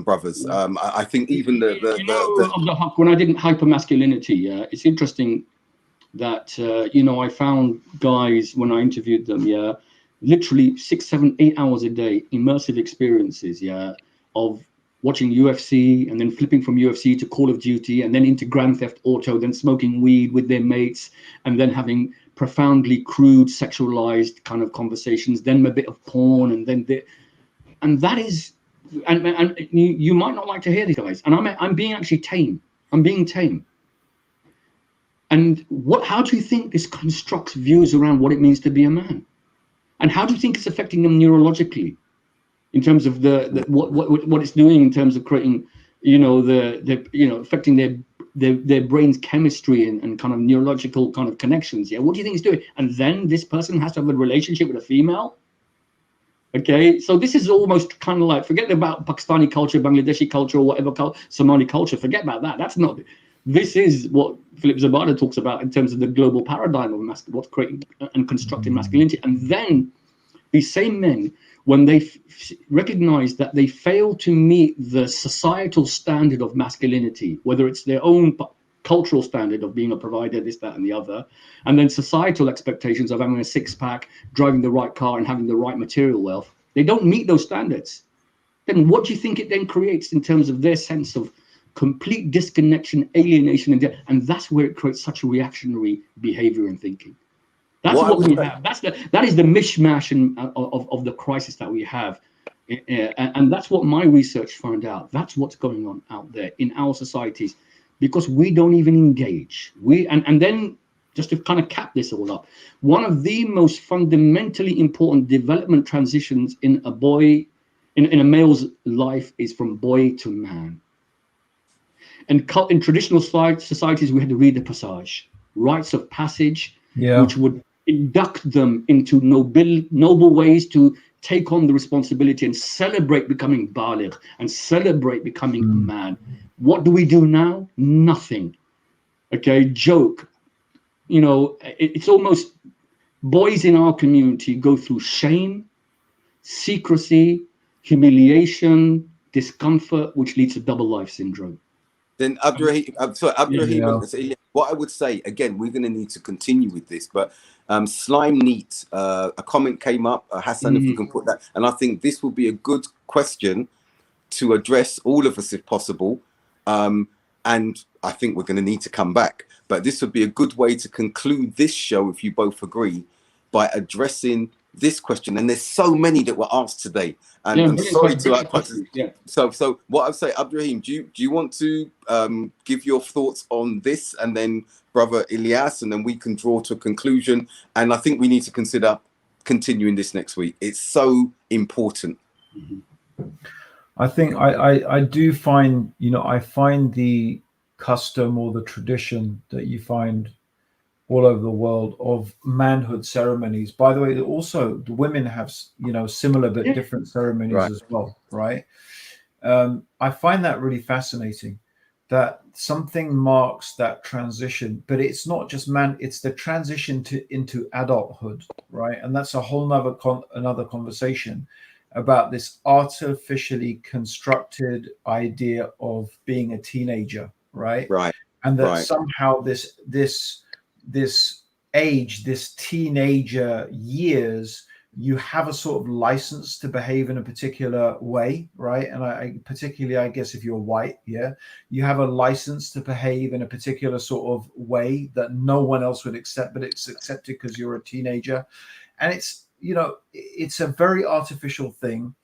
brothers. I think even when I didn't hyper masculinity, it's interesting that you know, I found guys when I interviewed them, literally 6, 7, 8 hours a day, immersive experiences, of watching UFC and then flipping from UFC to Call of Duty and then into Grand Theft Auto, then smoking weed with their mates and then having profoundly crude, sexualized kind of conversations, then a bit of porn, and then and that is, and you might not like to hear these guys, and I'm being actually tame. I'm being tame. And how do you think this constructs views around what it means to be a man? And how do you think it's affecting them neurologically, in terms of what it's doing in terms of creating, you know, affecting their brain's chemistry and kind of neurological kind of connections? What do you think it's doing? And then this person has to have a relationship with a female. Okay, so this is almost kind of like, forget about Pakistani culture, Bangladeshi culture, or whatever Somali culture. Forget about that. That's not. This is what Philip Zabada talks about in terms of the global paradigm of what's creating and constructing masculinity. And then these same men, when they recognize that they fail to meet the societal standard of masculinity, whether it's their own cultural standard of being a provider, this, that, and the other, and then societal expectations of having a six-pack, driving the right car, and having the right material wealth, they don't meet those standards. Then what do you think it then creates in terms of their sense of complete disconnection, alienation, and that's where it creates such a reactionary behavior and thinking. That's what we have. That is the mishmash of the crisis that we have, and that's what my research found out. That's what's going on out there in our societies, because we don't even engage. And then just to kind of cap this all up, one of the most fundamentally important development transitions in a male's life is from boy to man. And in traditional societies, we had to read the passage, rites of passage, which would induct them into noble ways to take on the responsibility and celebrate becoming baligh and celebrate becoming a man. What do we do now? Nothing. Okay, joke. You know, it's almost, boys in our community go through shame, secrecy, humiliation, discomfort, which leads to double life syndrome. Then Abdurraheem, what I would say, again, we're going to need to continue with this, but Slime Neat, a comment came up, Hassan, if we can put that, and I think this will be a good question to address all of us if possible, and I think we're going to need to come back, but this would be a good way to conclude this show, if you both agree, by addressing this question. And there's so many that were asked today, and I'm sorry to so what I'd say, Abdurraheem, do you want to give your thoughts on this, and then brother Ilyas, and then we can draw to a conclusion? And I think we need to consider continuing this next week. It's so important. I think I do find, you know, I find the custom or the tradition that you find all over the world of manhood ceremonies. By the way, also the women have, you know, similar but different ceremonies as well, right? I find that really fascinating. that something marks that transition, but it's not just man, it's the transition into adulthood, right? And that's a whole nother another conversation about this artificially constructed idea of being a teenager, right? Right. And that Right. somehow this age, this teenager years, you have a sort of license to behave in a particular way, right? And I particularly, I guess, if you're white, yeah, you have a license to behave in a particular sort of way that no one else would accept, but it's accepted because you're a teenager. And it's, you know, it's a very artificial thing.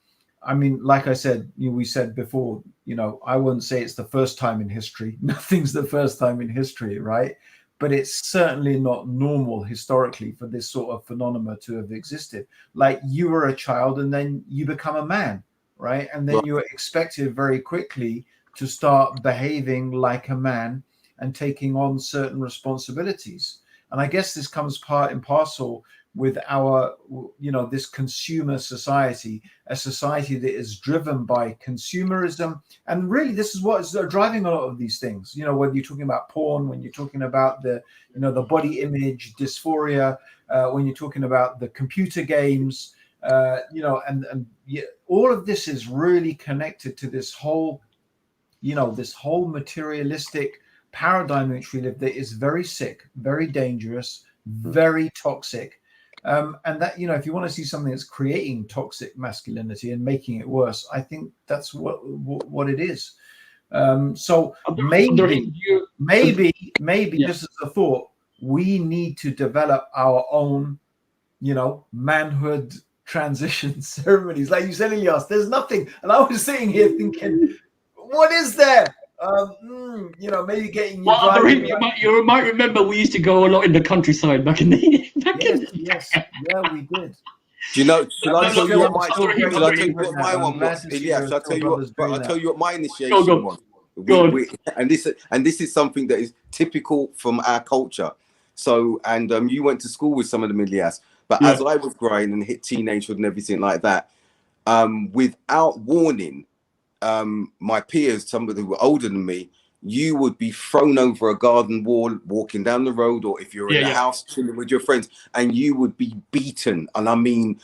I mean, like I said, we said before, you know, I wouldn't say it's the first time in history. Nothing's the first time in history, right? But it's certainly not normal historically for this sort of phenomena to have existed. Like, you were a child and then you become a man, right? And then you are expected very quickly to start behaving like a man and taking on certain responsibilities. And I guess this comes part and parcel with our, you know, this consumer society, a society that is driven by consumerism. And really, this is what is driving a lot of these things. You know, when you're talking about porn, when you're talking about the, you know, the body image dysphoria, when you're talking about the computer games, you know, and all of this is really connected to this whole, you know, this whole materialistic paradigm in which we live that is very sick, very dangerous, very toxic. And that, you know, if you want to see something that's creating toxic masculinity and making it worse, I think that's what it is. So maybe Yeah. just as a thought, we need to develop our own, you know, manhood transition ceremonies. Like you said, Ilyas, there's nothing. And I was sitting here thinking, what is there? You know, maybe getting you. Well, Abdurraheem, you might remember we used to go a lot in the countryside back in the yes, yeah, we did. Do you know? Shall I tell you what my? Shall I tell you what my one was? Yeah, shall I tell you what? But I'll tell you what my initiation was. And this is something that is typical from our culture. So, and you went to school with some of the Ilyas, but as I was growing and hit teenagehood and everything like that, without warning, my peers, somebody who were older than me, you would be thrown over a garden wall walking down the road, or if you're in the house chilling with your friends, and you would be beaten, and I mean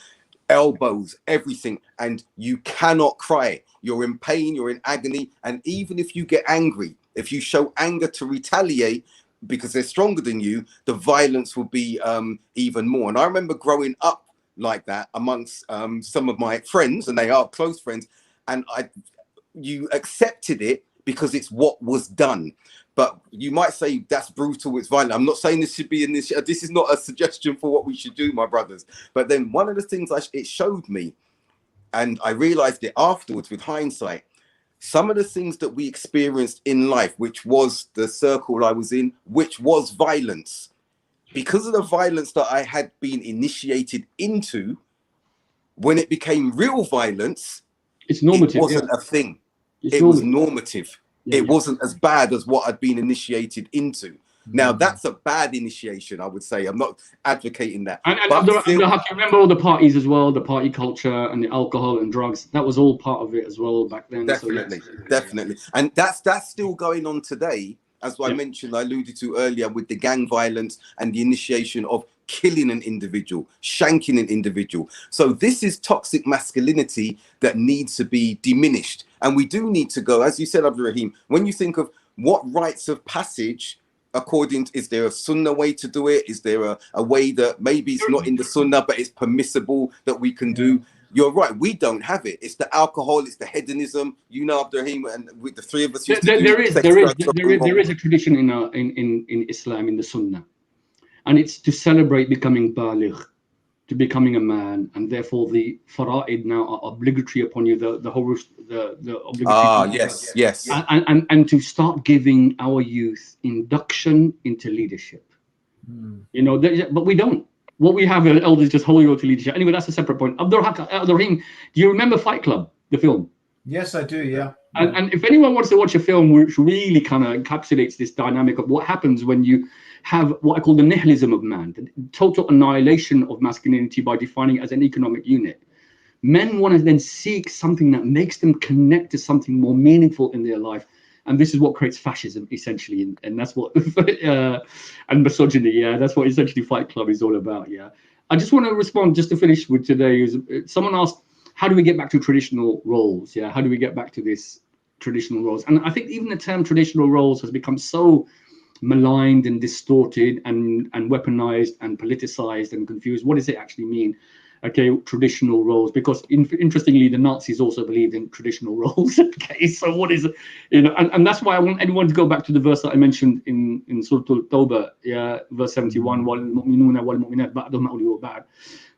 elbows, everything, and you cannot cry. You're in pain, you're in agony, and even if you get angry, if you show anger to retaliate because they're stronger than you, the violence will be even more. And I remember growing up like that amongst some of my friends, and they are close friends, and you accepted it because it's what was done. But you might say that's brutal, it's violent. I'm not saying this should be in this. This is not a suggestion for what we should do, my brothers. But then one of the things it showed me, and I realized it afterwards with hindsight, some of the things that we experienced in life, which was the circle I was in, which was violence, because of the violence that I had been initiated into, when it became real violence, it's normative. It wasn't a thing. It was normative. Yeah, it wasn't as bad as what I'd been initiated into. Now, that's a bad initiation, I would say. I'm not advocating that. And Haqq, remember all the parties as well, the party culture and the alcohol and drugs. That was all part of it as well back then. Definitely, definitely. And that's still going on today, as I mentioned, I alluded to earlier, with the gang violence and the initiation of killing an individual, shanking an individual. So this is toxic masculinity that needs to be diminished. And we do need to go, as you said, Abdurraheem, when you think of what rites of passage, according to, is there a sunnah way to do it? Is there a way that maybe it's not in the sunnah, but it's permissible that we can do? You're right, we don't have it. It's the alcohol, it's the hedonism. You know, Abdurraheem, and with the three of us used to do there is a tradition in Islam, in the sunnah. And it's to celebrate becoming baligh, to becoming a man, and therefore the fara'id now are obligatory upon you. The obligatory. Yes. And to start giving our youth induction into leadership. You know, but we don't. What we have are elders just holding on to leadership. Anyway, that's a separate point. Abdurraheem, do you remember Fight Club, the film? Yes, I do. Yeah. And if anyone wants to watch a film which really kind of encapsulates this dynamic of what happens when you have what I call the nihilism of man, the total annihilation of masculinity by defining it as an economic unit. Men want to then seek something that makes them connect to something more meaningful in their life. and this is what creates fascism essentially, and that's what and misogyny. Yeah, that's what essentially Fight Club is all about. Yeah, I just want to respond just to finish with today. Someone asked, how do we get back to traditional roles? Yeah, how do we get back to this traditional roles? And I think even the term traditional roles has become so maligned and distorted and weaponized and politicized and confused. What does it actually mean? Okay, traditional roles, because interestingly, the Nazis also believed in traditional roles. Okay, so what is, and that's why I want anyone to go back to the verse that I mentioned in Surah Al-Tawbah, yeah, verse 71, وَالْمُؤْمِنُونَ وَالْمُؤْمِنَاتُ بَعْضُهُمْ أَوْلِيَاءُ بَعْضٍ.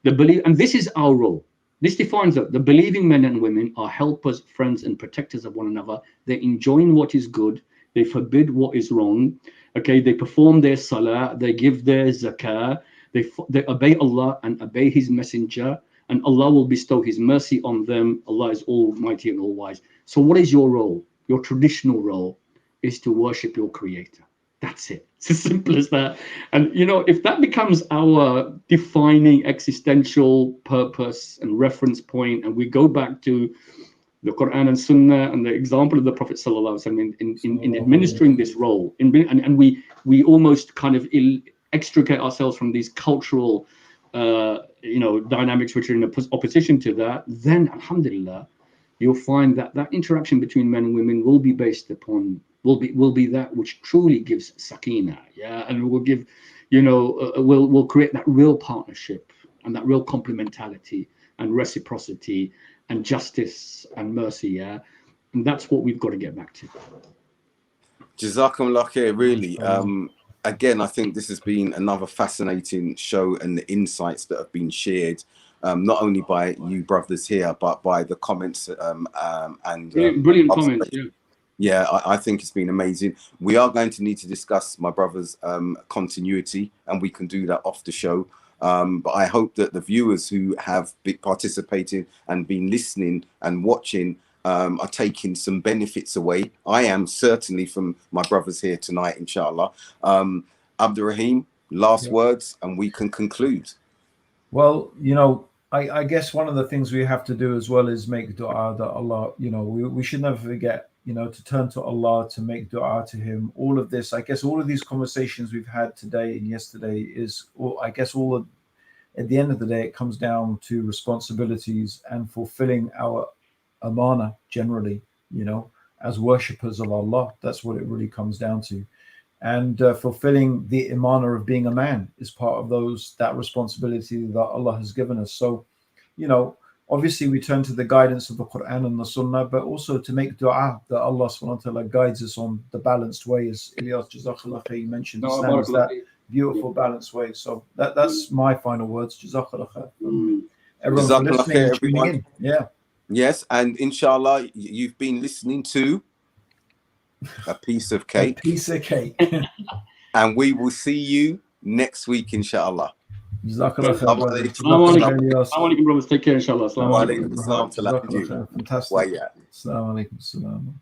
The belief, and this is our role. This defines that the believing men and women are helpers, friends, and protectors of one another. They enjoin what is good. They forbid what is wrong. Okay, they perform their salah. They give their zakah. They obey Allah and obey His Messenger, and Allah will bestow His mercy on them. Allah is almighty and all wise. So what is your role? Your traditional role is to worship your Creator. That's it. It's as simple as that. And if that becomes our defining existential purpose and reference point, and we go back to the Quran and Sunnah and the example of the Prophet ﷺ in administering this role, and we almost kind of extricate ourselves from these cultural dynamics which are in opposition to that, then alhamdulillah, you'll find that that interaction between men and women will be based upon, will be that which truly gives sakina, yeah, and will give, will create that real partnership and that real complementarity and reciprocity and justice and mercy, yeah, and that's what we've got to get back to. Jazakumullah khair, really. Again, I think this has been another fascinating show, and the insights that have been shared, not only by you brothers here, but by the comments and brilliant comments. Yeah, I think it's been amazing. We are going to need to discuss, my brothers, continuity, and we can do that off the show. But I hope that the viewers who have been participating and been listening and watching are taking some benefits away. I am certainly from my brothers here tonight, inshallah. Abdurraheem, last words, and we can conclude. Well, I guess one of the things we have to do as well is make dua that Allah, we should never forget, to turn to Allah, to make dua to Him. All of this, I guess, all of these conversations we've had today and yesterday is, at the end of the day, it comes down to responsibilities and fulfilling our amana generally, as worshippers of Allah. That's what it really comes down to. And fulfilling the imana of being a man is part of that responsibility that Allah has given us. So, obviously we turn to the guidance of the Quran and the Sunnah, but also to make dua that Allah subhanahu wa ta'ala guides us on the balanced way, as Alyas, Jazakallah khair, mentioned, Islam is that beautiful balanced way. So that's my final words. Jazakallah khair. Everyone for listening and tuning in. Yeah. Yes, and inshallah, you've been listening to A Piece of Cake. A Piece of Cake. And we will see you next week, inshallah. Jazakallah khair. Assalamu alaikum, brothers. Take care, inshallah. Fantastic. Assalamu alaikum.